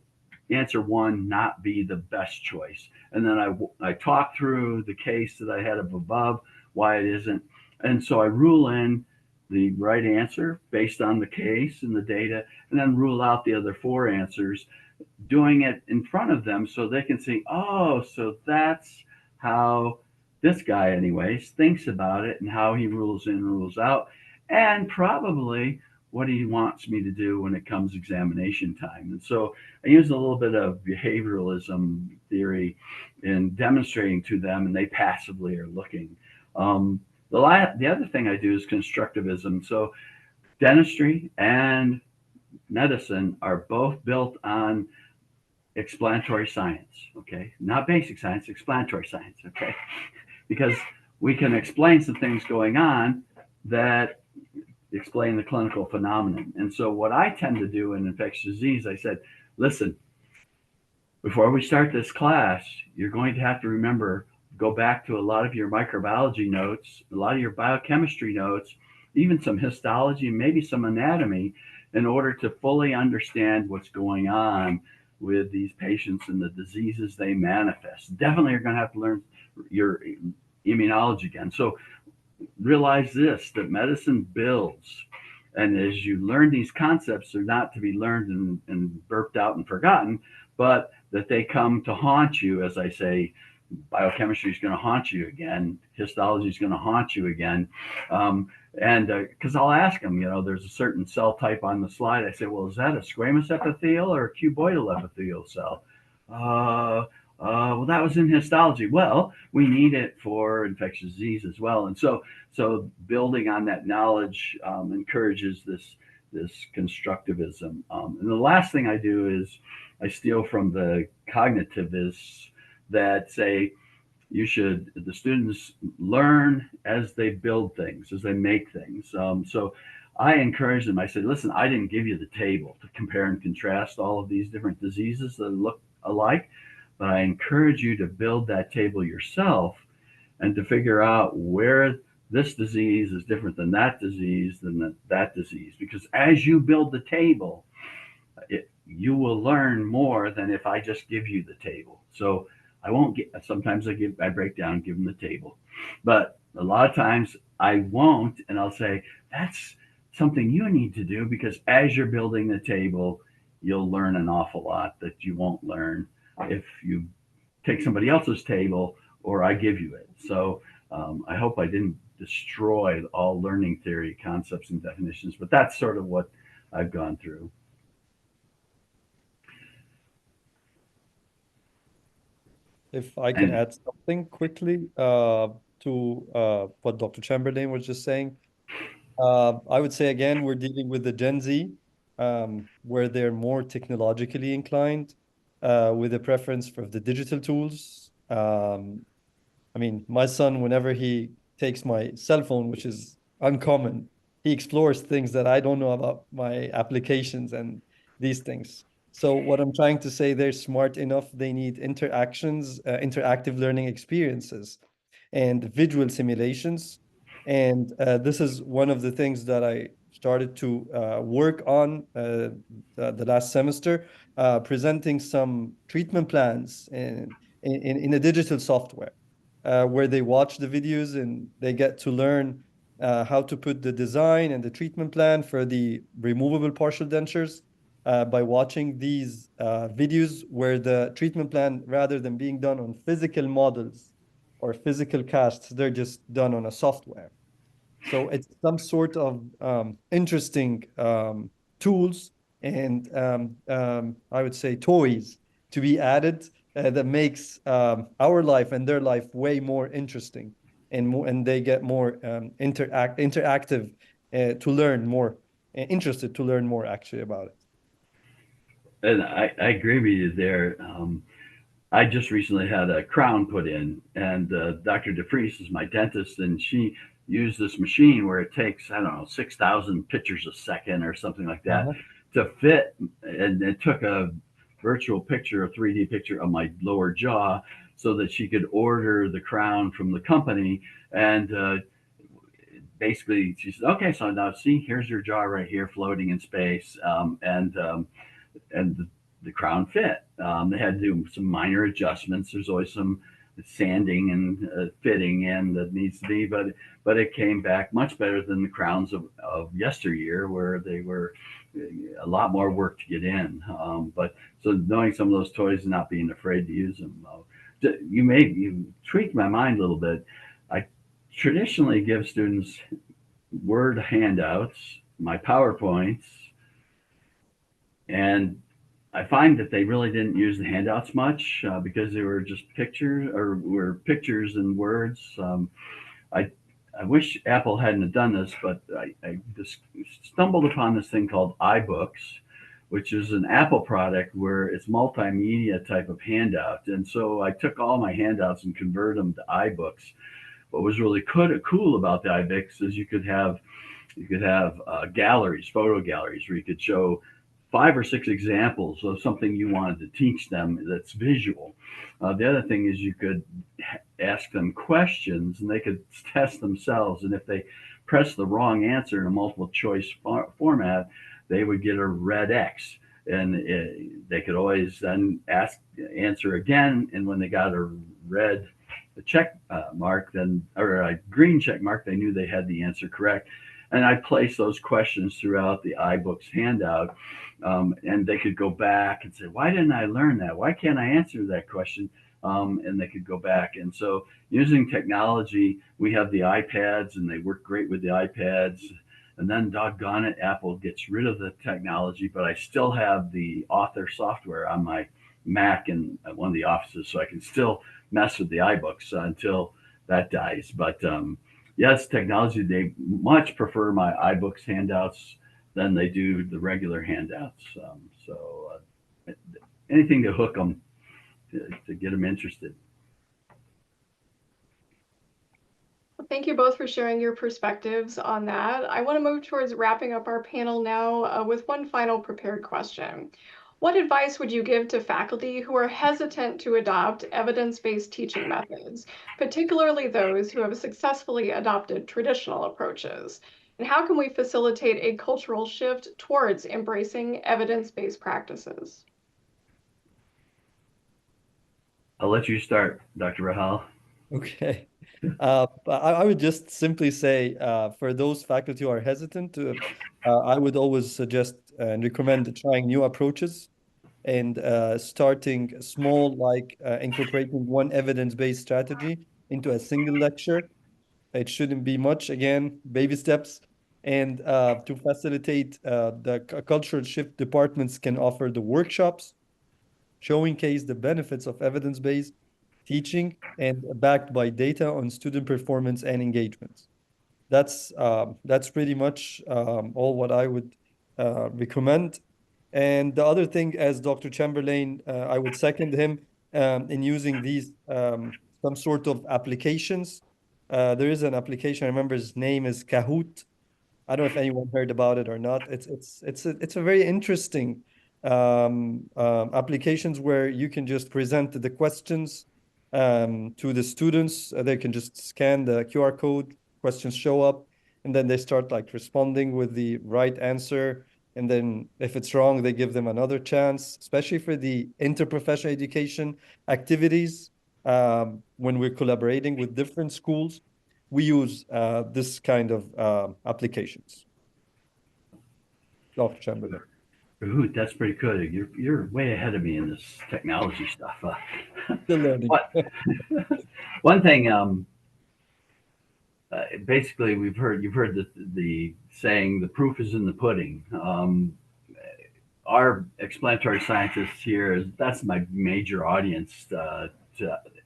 answer 1 not be the best choice? And then I talk through the case that I had up above, why it isn't. And so I rule in the right answer based on the case and the data, and then rule out the other 4 answers, doing it in front of them so they can see, oh, so that's how this guy anyways thinks about it and how he rules in, rules out, and probably what he wants me to do when it comes examination time. And so I use a little bit of behavioralism theory in demonstrating to them, and they passively are looking. The other thing I do is constructivism. So dentistry and medicine are both built on explanatory science, okay? Not basic science, explanatory science, okay? Because we can explain some things going on that explain the clinical phenomenon. And so what I tend to do in infectious disease, I said, listen, before we start this class, you're going to have to remember, go back to a lot of your microbiology notes, a lot of your biochemistry notes, even some histology, maybe some anatomy, in order to fully understand what's going on with these patients and the diseases they manifest. Definitely you're going to have to learn your immunology again. So realize this, that medicine builds. And as you learn these concepts, they're not to be learned and burped out and forgotten, but that they come to haunt you. As I say, biochemistry is going to haunt you again. Histology is going to haunt you again. And because I'll ask them, there's a certain cell type on the slide. I say, well, is that a squamous epithelial or a cuboidal epithelial cell? Well, that was in histology. Well, we need it for infectious disease as well. And so building on that knowledge encourages this constructivism. And the last thing I do is I steal from the cognitivists that say the students learn as they build things, as they make things. So I encourage them. I said, listen, I didn't give you the table to compare and contrast all of these different diseases that look alike, but I encourage you to build that table yourself and to figure out where this disease is different than that disease, because as you build the table, you will learn more than if I just give you the table. So I won't sometimes I break down, give them the table, but a lot of times I won't, and I'll say, that's something you need to do, because as you're building the table, you'll learn an awful lot that you won't learn if you take somebody else's table or I give you it. So I hope I didn't destroy all learning theory concepts and definitions, but that's sort of what I've gone through. If I can add something quickly to what Dr. Chamberlain was just saying, I would say, again, we're dealing with the Gen Z, where they're more technologically inclined, with a preference for the digital tools. I mean, my son, whenever he takes my cell phone, which is uncommon, he explores things that I don't know about my applications and these things. So what I'm trying to say, they're smart enough. They need interactions, interactive learning experiences and visual simulations. And this is one of the things that I started to work on the last semester, presenting some treatment plans in a digital software, where they watch the videos and they get to learn how to put the design and the treatment plan for the removable partial dentures by watching these videos, where the treatment plan, rather than being done on physical models or physical casts, they're just done on a software. So it's some sort of interesting tools and I would say toys to be added that makes our life and their life way more interesting, and they get more interactive to learn more, interested to learn more actually about it. And I agree with you there. I just recently had a crown put in, and Dr. DeFries is my dentist, and she used this machine where it takes, I don't know, 6,000 pictures a second or something like that to fit. And it took a virtual picture, a 3D picture of my lower jaw, so that she could order the crown from the company. And basically she said, okay, so now see, here's your jaw right here floating in space. And the crown fit. They had to do some minor adjustments. There's always some sanding and fitting in that needs to be, but it came back much better than the crowns of yesteryear, where they were a lot more work to get in. But so knowing some of those toys and not being afraid to use them, you tweaked my mind a little bit. I traditionally give students Word handouts, my PowerPoints, and I find that they really didn't use the handouts much because they were just pictures, or were pictures and words. I wish Apple hadn't done this, but I just stumbled upon this thing called iBooks, which is an Apple product where it's multimedia type of handout. And so I took all my handouts and converted them to iBooks. What was really cool about the iBooks is you could have galleries, photo galleries, where you could show 5 or 6 examples of something you wanted to teach them that's visual. The other thing is you could ask them questions and they could test themselves. And if they press the wrong answer in a multiple choice format, they would get a red X. And they could always then answer again. And when they got a red check mark, then, or a green check mark, they knew they had the answer correct. And I placed those questions throughout the iBooks handout. And they could go back and say, why didn't I learn that? Why can't I answer that question? And they could go back. And so using technology, we have the iPads and they work great with the iPads. And then doggone it, Apple gets rid of the technology, but I still have the author software on my Mac in one of the offices, so I can still mess with the iBooks until that dies. But yes, technology, they much prefer my iBooks handouts than they do the regular handouts. Anything to hook them, to get them interested. Thank you both for sharing your perspectives on that. I want to move towards wrapping up our panel now with one final prepared question. What advice would you give to faculty who are hesitant to adopt evidence-based teaching methods, particularly those who have successfully adopted traditional approaches? And how can we facilitate a cultural shift towards embracing evidence-based practices? I'll let you start, Dr. Rahhal. Okay. I would just simply say, for those faculty who are hesitant to, I would always suggest and recommend trying new approaches and starting small, like incorporating one evidence-based strategy into a single lecture. It shouldn't be much, again, baby steps. And to facilitate the cultural shift, departments can offer the workshops, showcase the benefits of evidence-based teaching and backed by data on student performance and engagement. That's pretty much all what I would recommend. And the other thing, as Dr. Chamberlain, I would second him in using these some sort of applications. There is an application, I remember his name is Kahoot. I don't know if anyone heard about it or not. It's a very interesting applications where you can just present the questions to the students. They can just scan the QR code, questions show up, and then they start like responding with the right answer. And then if it's wrong, they give them another chance, especially for the interprofessional education activities. When we're collaborating with different schools, we use this kind of applications. Dr. Chamberlain. Ooh, that's pretty good. You're way ahead of me in this technology stuff. Still learning. One thing, basically, you've heard the saying, "The proof is in the pudding." Our explanatory scientists here, that's my major audience to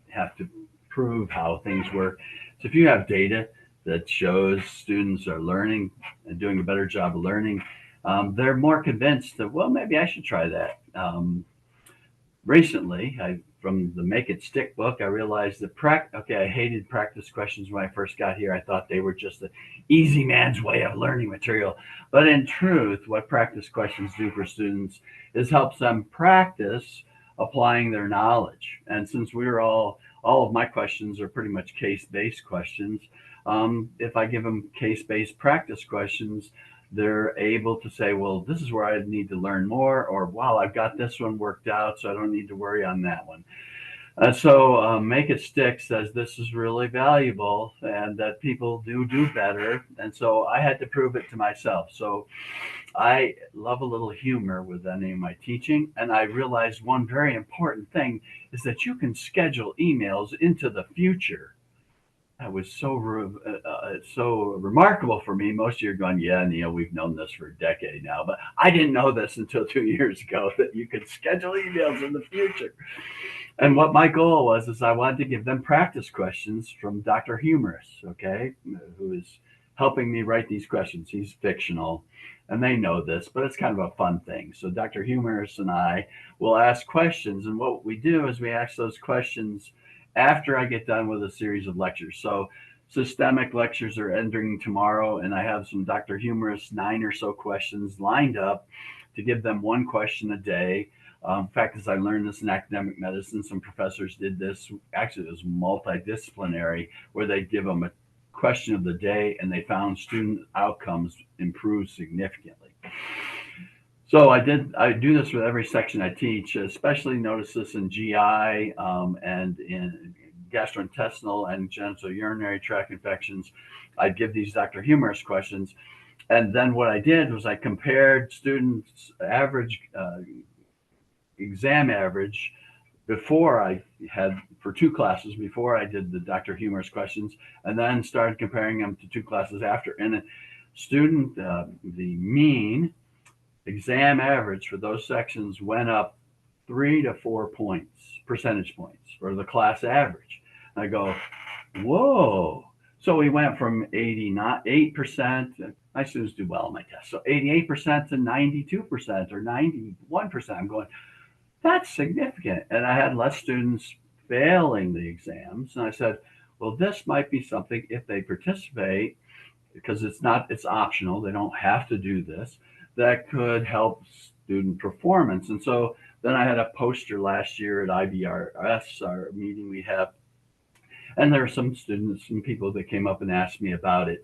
have to prove how things work. So if you have data that shows students are learning and doing a better job of learning, they're more convinced that, well, maybe I should try that. Recently, from the Make It Stick book, I realized that I hated practice questions when I first got here. I thought they were just the easy man's way of learning material. But in truth, what practice questions do for students is helps them practice applying their knowledge. And since all of my questions are pretty much case-based questions, if I give them case-based practice questions, they're able to say, well, this is where I need to learn more, or wow, I've got this one worked out, so I don't need to worry on that one. So Make It Stick says this is really valuable and that people do better. And so I had to prove it to myself. So I love a little humor with any of my teaching. And I realized one very important thing is that you can schedule emails into the future. That was so remarkable for me. Most of you are going, yeah, Neal, we've known this for a decade now. But I didn't know this until 2 years ago, that you could schedule emails in the future. And what my goal was is I wanted to give them practice questions from Dr. Humorous, okay, who is helping me write these questions. He's fictional, and they know this, but it's kind of a fun thing. So Dr. Humorous and I will ask questions, and what we do is we ask those questions after I get done with a series of lectures. So systemic lectures are ending tomorrow, and I have some Dr. Humorous 9 or so questions lined up to give them one question a day. In fact, as I learned this in academic medicine, some professors did this. Actually, it was multidisciplinary, where they give them a question of the day, and they found student outcomes improve significantly. So I do this with every section I teach, especially notice this in GI and in gastrointestinal and genital urinary tract infections. I give these Dr. Humorous questions. And then what I did was I compared students' average exam average before I had for 2 classes before I did the Dr. Humorous questions, and then started comparing them to 2 classes after. And a student, the mean exam average for those sections went up 3 to 4 percentage points for the class average. And I go, whoa. So we went from 88%. My students do well on my test. So 88% to 92% or 91%. I'm going, that's significant. And I had less students failing the exams. And I said, well, this might be something if they participate, because it's optional. They don't have to do this. That could help student performance. And so then I had a poster last year at IBRS, our meeting we have. And there were some students and people that came up and asked me about it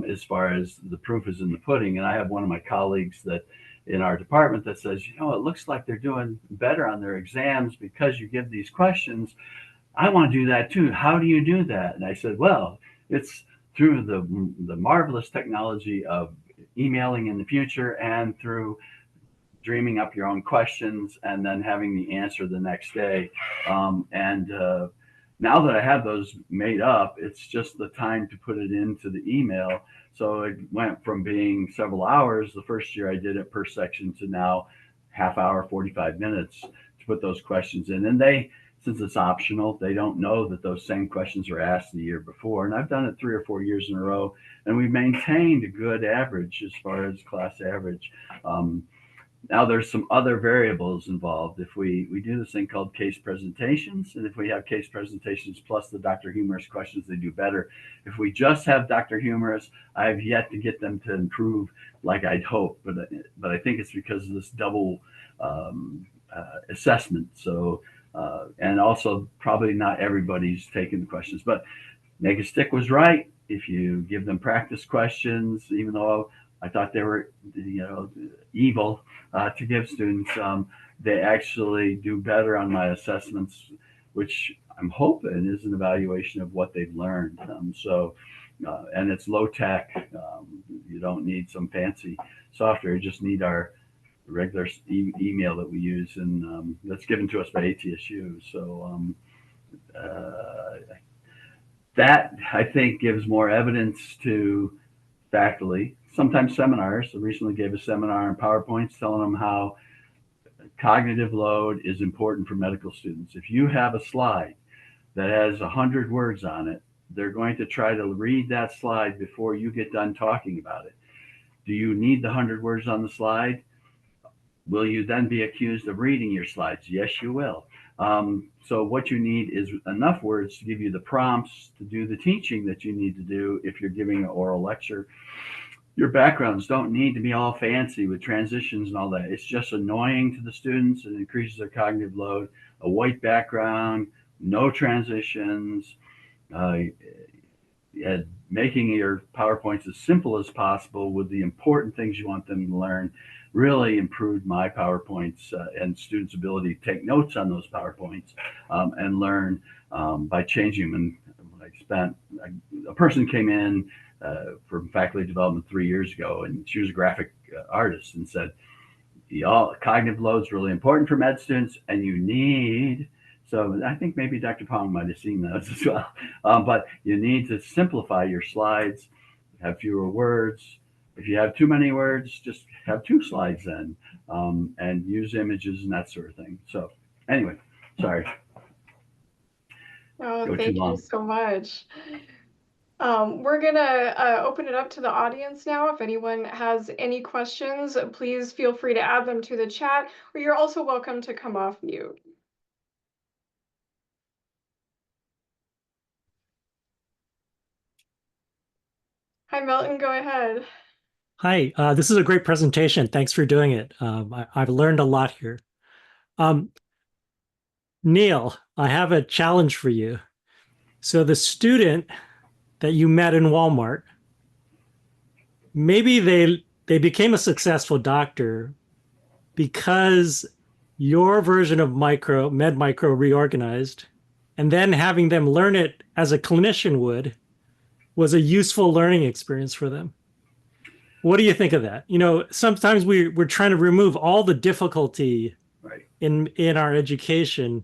as far as the proof is in the pudding. And I have one of my colleagues that in our department that says, it looks like they're doing better on their exams because you give these questions. I want to do that too. How do you do that? And I said, well, it's through the marvelous technology of emailing in the future and through dreaming up your own questions and then having the answer the next day. Now that I have those made up, it's just the time to put it into the email. So it went from being several hours the first year I did it per section to now half hour, 45 minutes to put those questions in. And since it's optional, they don't know that those same questions were asked the year before. And I've done it 3 or 4 years in a row, and we've maintained a good average as far as class average. Now there's some other variables involved. If we do this thing called case presentations, and if we have case presentations plus the Dr. Humorous questions, they do better. If we just have Dr. Humorous, I have yet to get them to improve like I'd hope, but I think it's because of this double assessment. So and also probably not everybody's taking the questions, but Megastick was right. If you give them practice questions, even though I thought they were, evil to give students, they actually do better on my assessments, which I'm hoping is an evaluation of what they've learned. And it's low tech. You don't need some fancy software. You just need our regular email that we use, and that's given to us by ATSU. So that I think gives more evidence to faculty. Sometimes seminars. I recently gave a seminar on PowerPoints telling them how cognitive load is important for medical students. If you have a slide that has 100 words on it, they're going to try to read that slide before you get done talking about it. Do you need the 100 words on the slide? Will you then be accused of reading your slides? Yes, you will. So what you need is enough words to give you the prompts to do the teaching that you need to do if you're giving an oral lecture. Your backgrounds don't need to be all fancy with transitions and all that. It's just annoying to the students and increases their cognitive load. A white background, no transitions, making your PowerPoints as simple as possible with the important things you want them to learn really improved my PowerPoints and students' ability to take notes on those PowerPoints and learn by changing them. And a person came in from faculty development 3 years ago, and she was a graphic artist, and said, cognitive load is really important for med students, and you need, so I think maybe Dr. Pong might have seen those as well, but you need to simplify your slides, have fewer words. If you have too many words, just have 2 slides then, and use images and that sort of thing. So anyway, sorry. Oh, thank you so much. We're gonna open it up to the audience now. If anyone has any questions, please feel free to add them to the chat, or you're also welcome to come off mute. Hi, Milton, go ahead. Hi, this is a great presentation. Thanks for doing it. I've learned a lot here. Neal, I have a challenge for you. So the student that you met in Walmart, maybe they became a successful doctor, because your version of med micro reorganized, and then having them learn it as a clinician would, was a useful learning experience for them. What do you think of that? Sometimes we're trying to remove all the difficulty Right. in our education,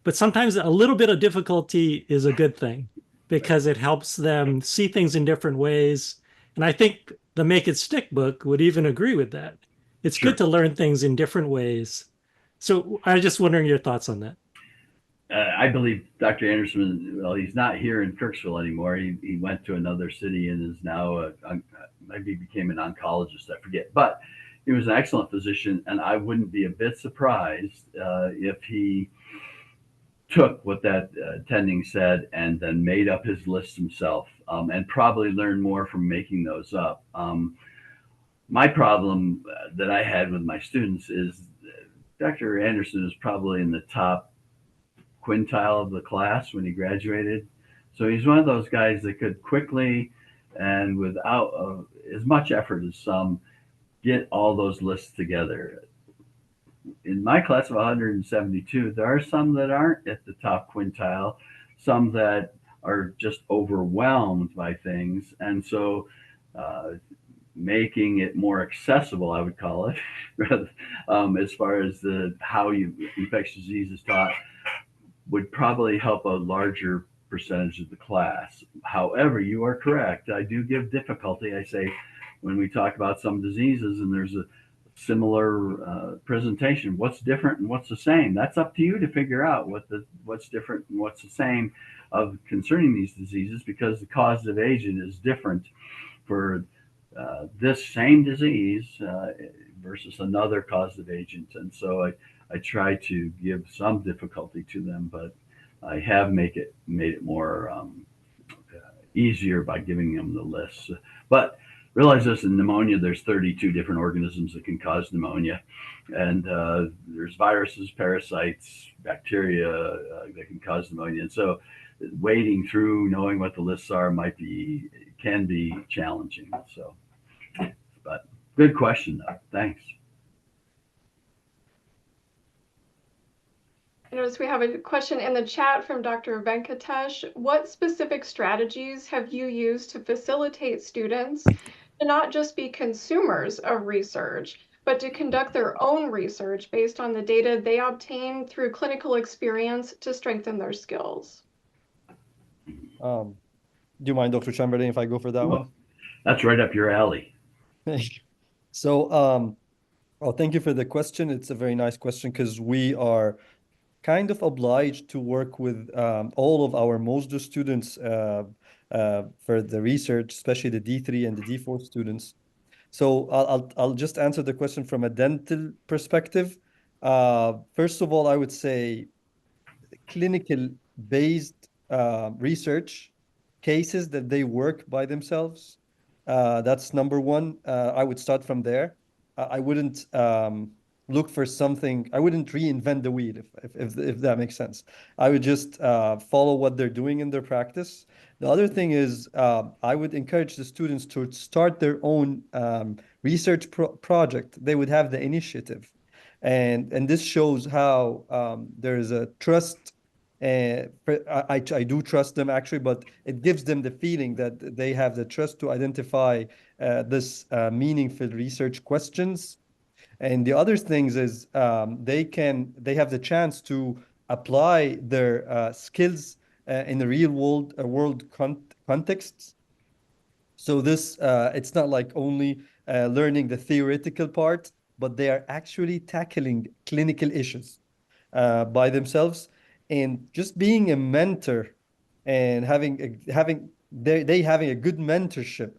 but sometimes a little bit of difficulty is a good thing because it helps them see things in different ways. And I think the Make It Stick book would even agree with that. It's Sure. good to learn things in different ways. So I was just wondering your thoughts on that. I believe Dr. Anderson, well, he's not here in Kirksville anymore. He went to another city and is now, maybe became an oncologist, I forget. But he was an excellent physician, and I wouldn't be a bit surprised if he took what that attending said and then made up his list himself, and probably learned more from making those up. My problem that I had with my students is Dr. Anderson is probably in the top quintile of the class when he graduated. So he's one of those guys that could quickly and without as much effort as some get all those lists together. In my class of 172, there are some that aren't at the top quintile, some that are just overwhelmed by things. And so making it more accessible, I would call it, as far as how infectious disease is taught, would probably help a larger percentage of the class. However, you are correct. I do give difficulty. I say when we talk about some diseases and there's a similar presentation, what's different and what's the same? That's up to you to figure out what's different and what's the same concerning these diseases, because the causative agent is different for this same disease versus another causative agent. And so I try to give some difficulty to them, but I have made it more easier by giving them the list. But realize this: in pneumonia, there's 32 different organisms that can cause pneumonia, and there's viruses, parasites, bacteria that can cause pneumonia. And so, wading through knowing what the lists are can be challenging. So, but good question though. Thanks. I notice we have a question in the chat from Dr. Venkatesh. What specific strategies have you used to facilitate students to not just be consumers of research, but to conduct their own research based on the data they obtain through clinical experience to strengthen their skills? Do you mind, Dr. Chamberlain, if I go for that one? That's right up your alley. So, thank you for the question. It's a very nice question because we are kind of obliged to work with all of our MOSDO students for the research, especially the D3 and the D4 students. So I'll just answer the question from a dental perspective. First of all, I would say clinical-based research cases that they work by themselves. That's number one. I would start from there. I wouldn't look for something. I wouldn't reinvent the wheel, if that makes sense. I would just follow what they're doing in their practice. The other thing is I would encourage the students to start their own research project. They would have the initiative. And this shows how there is a trust. I do trust them actually, but it gives them the feeling that they have the trust to identify this meaningful research questions. And the other things is they have the chance to apply their skills in the real world contexts. So this it's not like only learning the theoretical part, but they are actually tackling clinical issues by themselves, and just being a mentor and having a good mentorship.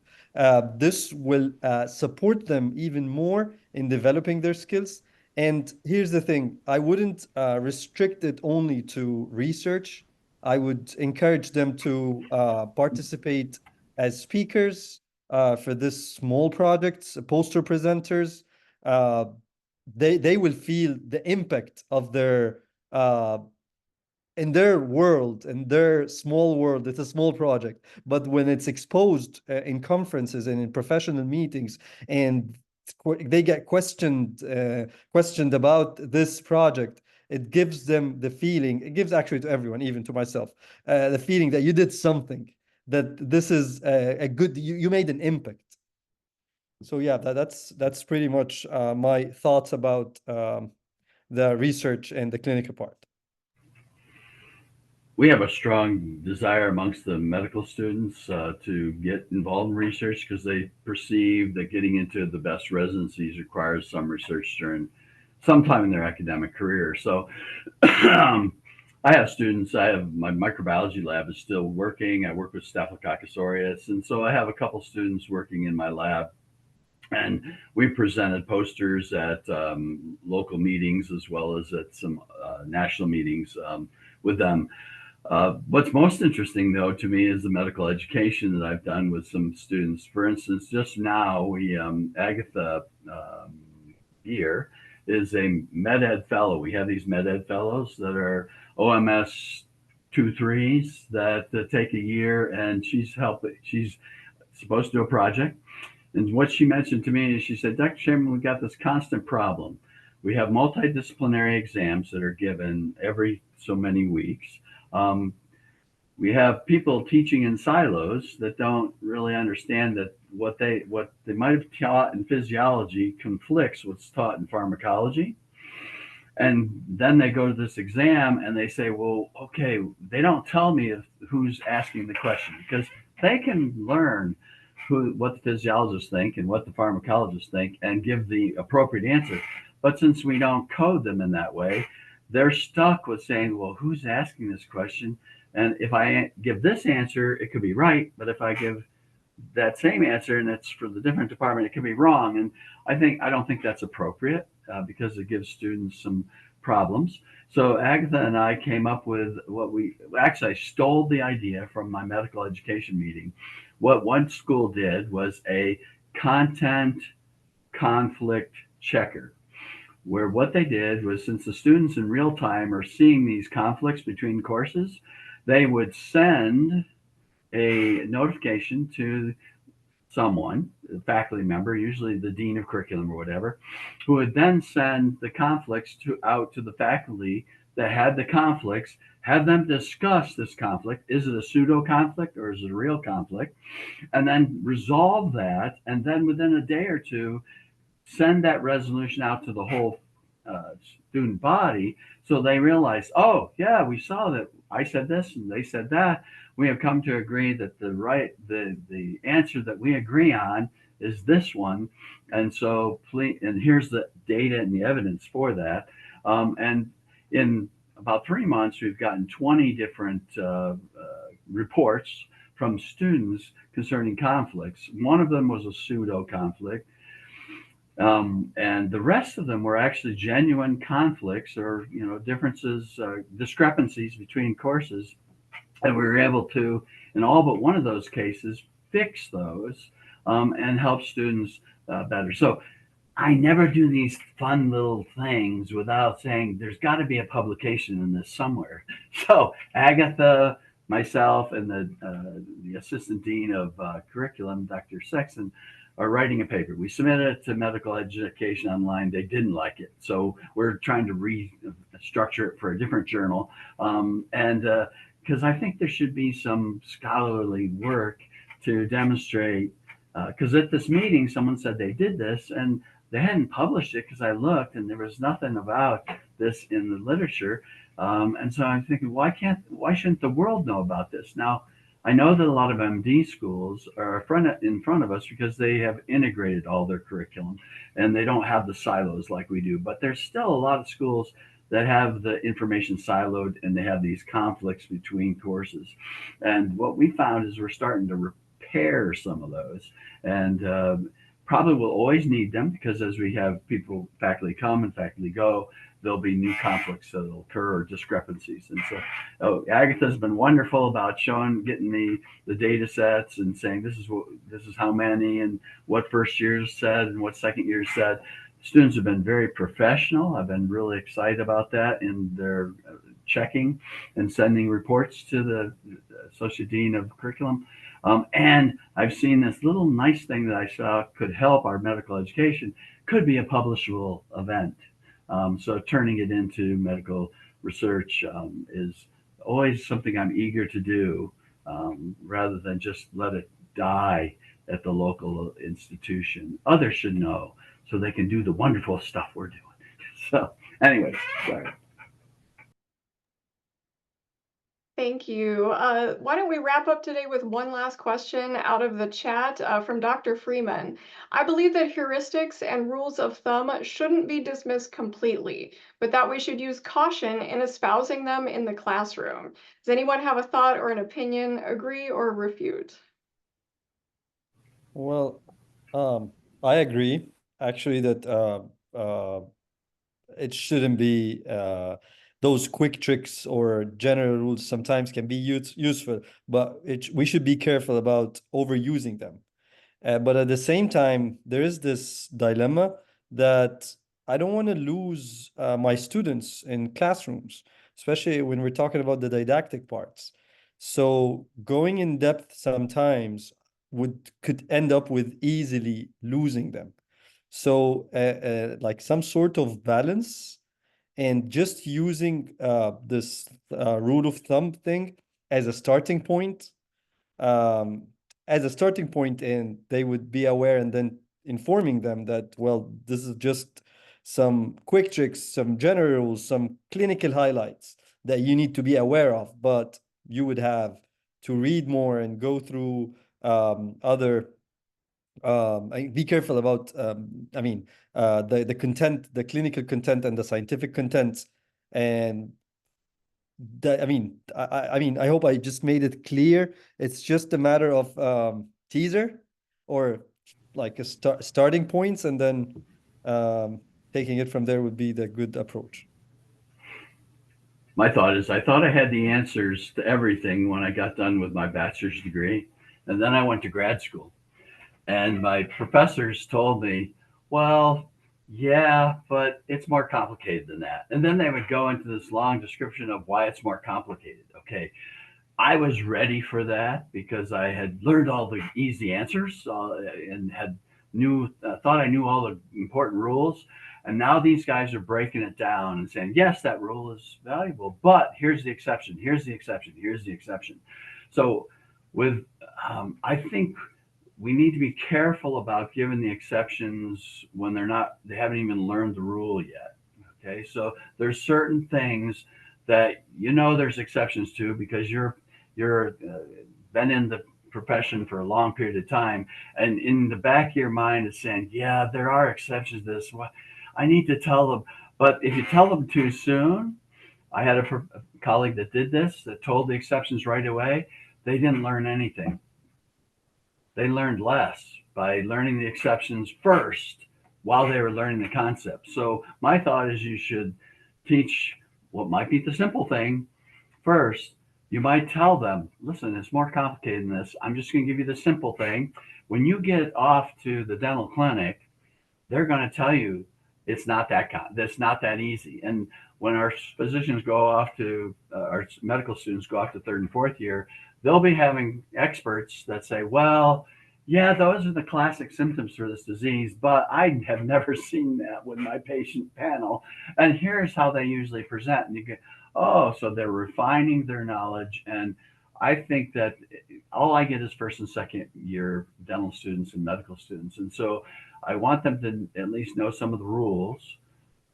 This will support them even more in developing their skills. And here's the thing, I wouldn't restrict it only to research. I would encourage them to participate as speakers for this small projects, poster presenters. They will feel the impact of their in their world, in their small world. It's a small project, but when it's exposed in conferences and in professional meetings, and they get questioned about this project, it gives them the feeling, it gives actually to everyone, even to myself, the feeling that you did something, that this is a good, you made an impact. So yeah, that's pretty much my thoughts about the research and the clinical part. We have a strong desire amongst the medical students to get involved in research because they perceive that getting into the best residencies requires some research during sometime in their academic career. So I have students, I have my microbiology lab is still working. I work with Staphylococcus aureus. And so I have a couple students working in my lab. And we presented posters at local meetings as well as at some national meetings with them. What's most interesting, though, to me is the medical education that I've done with some students. For instance, just now, Agatha here is a MedEd fellow. We have these MedEd fellows that are OMS 2-3s that take a year, and she's supposed to do a project. And what she mentioned to me is she said, Dr. Chamberlain, we got this constant problem. We have multidisciplinary exams that are given every so many weeks. We have people teaching in silos that don't really understand that what they might have taught in physiology conflicts with what's taught in pharmacology. And then they go to this exam and they say, well, okay, they don't tell me who's asking the question, because they can learn what the physiologists think and what the pharmacologists think and give the appropriate answer. But since we don't code them in that way, they're stuck with saying, well, who's asking this question? And if I give this answer, it could be right. But if I give that same answer and it's for the different department, it could be wrong. And I don't think that's appropriate because it gives students some problems. So Agatha and I came up with I stole the idea from my medical education meeting. What one school did was a content conflict checker, where what they did was, since the students in real time are seeing these conflicts between courses, they would send a notification to someone, a faculty member, usually the dean of curriculum or whatever, who would then send the conflicts out to the faculty that had the conflicts, have them discuss this conflict. Is it a pseudo conflict or is it a real conflict? And then resolve that. And then within a day or two, send that resolution out to the whole student body, so they realize, oh yeah, we saw that I said this and they said that. We have come to agree that the answer that we agree on is this one, and so please, and here's the data and the evidence for that. And in about 3 months, we've gotten 20 different reports from students concerning conflicts. One of them was a pseudo conflict. And the rest of them were actually genuine conflicts or, differences, discrepancies between courses. And we were able to, in all but one of those cases, fix those and help students better. So I never do these fun little things without saying there's got to be a publication in this somewhere. So Agatha, myself, and the assistant dean of curriculum, Dr. Sexton, are writing a paper. We submitted it to Medical Education Online. They didn't like it. So we're trying to restructure it for a different journal. Because I think there should be some scholarly work to demonstrate, because at this meeting, someone said they did this and they hadn't published it, because I looked and there was nothing about this in the literature. And so I'm thinking, why shouldn't the world know about this? Now, I know that a lot of MD schools are in front of us because they have integrated all their curriculum and they don't have the silos like we do. But there's still a lot of schools that have the information siloed and they have these conflicts between courses. And what we found is we're starting to repair some of those, and probably will always need them, because as we have faculty come and faculty go, there'll be new conflicts that'll occur or discrepancies. And so Agatha's been wonderful about getting the data sets and saying this is how many and what first years said and what second years said. Students have been very professional. I've been really excited about that in their checking and sending reports to the associate dean of curriculum. And I've seen this little nice thing that I saw could help our medical education, could be a publishable event. So turning it into medical research is always something I'm eager to do, rather than just let it die at the local institution. Others should know so they can do the wonderful stuff we're doing. So anyway, sorry. Thank you. Why don't we wrap up today with one last question out of the chat from Dr. Freeman. I believe that heuristics and rules of thumb shouldn't be dismissed completely, but that we should use caution in espousing them in the classroom. Does anyone have a thought or an opinion, agree or refute? Well, I agree actually that it shouldn't be those quick tricks or general rules sometimes can be useful, but we should be careful about overusing them. But at the same time, there is this dilemma that I don't want to lose my students in classrooms, especially when we're talking about the didactic parts. So going in depth sometimes could end up with easily losing them. So like some sort of balance and just using this rule of thumb thing as a starting point, um, and they would be aware, and then informing them that, well, this is just some quick tricks, some general rules, some clinical highlights that you need to be aware of, but you would have to read more and go through other be careful about the content, the clinical content and the scientific content. And I hope I just made it clear. It's just a matter of teaser or like a starting points, and then taking it from there would be the good approach. My thought is I thought I had the answers to everything when I got done with my bachelor's degree. And then I went to grad school. And my professors told me, well, yeah, but it's more complicated than that. And then they would go into this long description of why it's more complicated. Okay. I was ready for that because I had learned all the easy answers, and thought I knew all the important rules. And now these guys are breaking it down and saying, yes, that rule is valuable, but here's the exception, here's the exception, here's the exception. So with, I think we need to be careful about giving the exceptions when they haven't even learned the rule yet. Okay, so there's certain things that there's exceptions to because you're been in the profession for a long period of time, and in the back of your mind is saying, yeah, there are exceptions to this. Well, I need to tell them, but if you tell them too soon, I had a colleague that did this, that told the exceptions right away. They didn't learn anything. They learned less by learning the exceptions first while they were learning the concept. So my thought is you should teach what might be the simple thing first. You might tell them, listen, it's more complicated than this. I'm just going to give you the simple thing. When you get off to the dental clinic, they're going to tell you it's not that's not that easy. And when our physicians go off to our medical students go off to third and fourth year, they'll be having experts that say, well, yeah, those are the classic symptoms for this disease, but I have never seen that with my patient panel. And here's how they usually present. And you get, oh, so they're refining their knowledge. And I think that all I get is first and second year dental students and medical students. And so I want them to at least know some of the rules,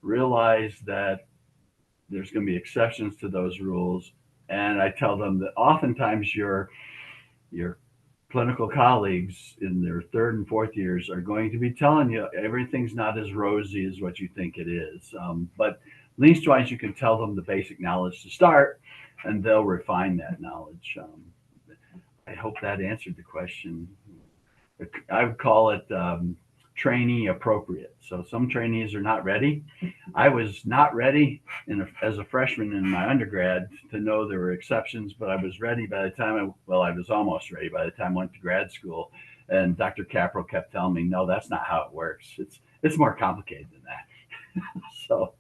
realize that there's going to be exceptions to those rules. And I tell them that oftentimes your clinical colleagues in their third and fourth years are going to be telling you everything's not as rosy as what you think it is. But leastwise, you can tell them the basic knowledge to start, and they'll refine that knowledge. I hope that answered the question. I would call it trainee appropriate. So some trainees are not ready. I was not ready as a freshman in my undergrad to know there were exceptions, but I was ready by the time I was almost ready by the time I went to grad school. And Dr. Capro kept telling me, no, that's not how it works. It's more complicated than that. So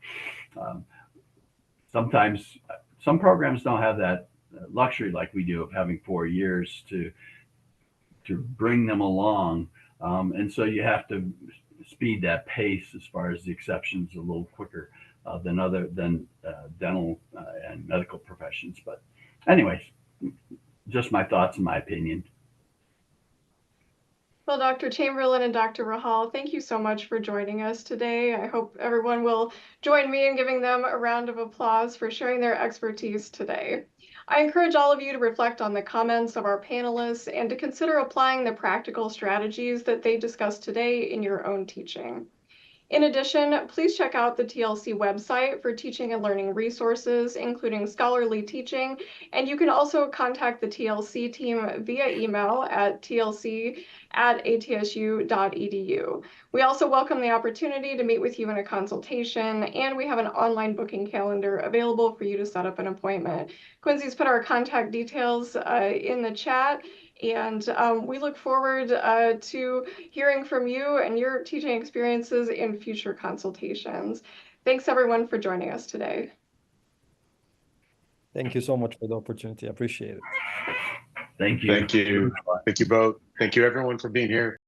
sometimes some programs don't have that luxury like we do of having 4 years to bring them along. And so you have to speed that pace as far as the exceptions a little quicker than dental and medical professions. But anyways, just my thoughts and my opinion. Well, Dr. Chamberlain and Dr. Rahhal, thank you so much for joining us today. I hope everyone will join me in giving them a round of applause for sharing their expertise today. I encourage all of you to reflect on the comments of our panelists and to consider applying the practical strategies that they discussed today in your own teaching. In addition, please check out the TLC website for teaching and learning resources, including scholarly teaching, and you can also contact the TLC team via email at tlc@atsu.edu. We also welcome the opportunity to meet with you in a consultation, and we have an online booking calendar available for you to set up an appointment. Quincy's put our contact details in the chat, and we look forward to hearing from you and your teaching experiences in future consultations. Thanks everyone for joining us today. Thank you so much for the opportunity. I appreciate it. Thank you. Thank you. Thank you both. Thank you everyone for being here.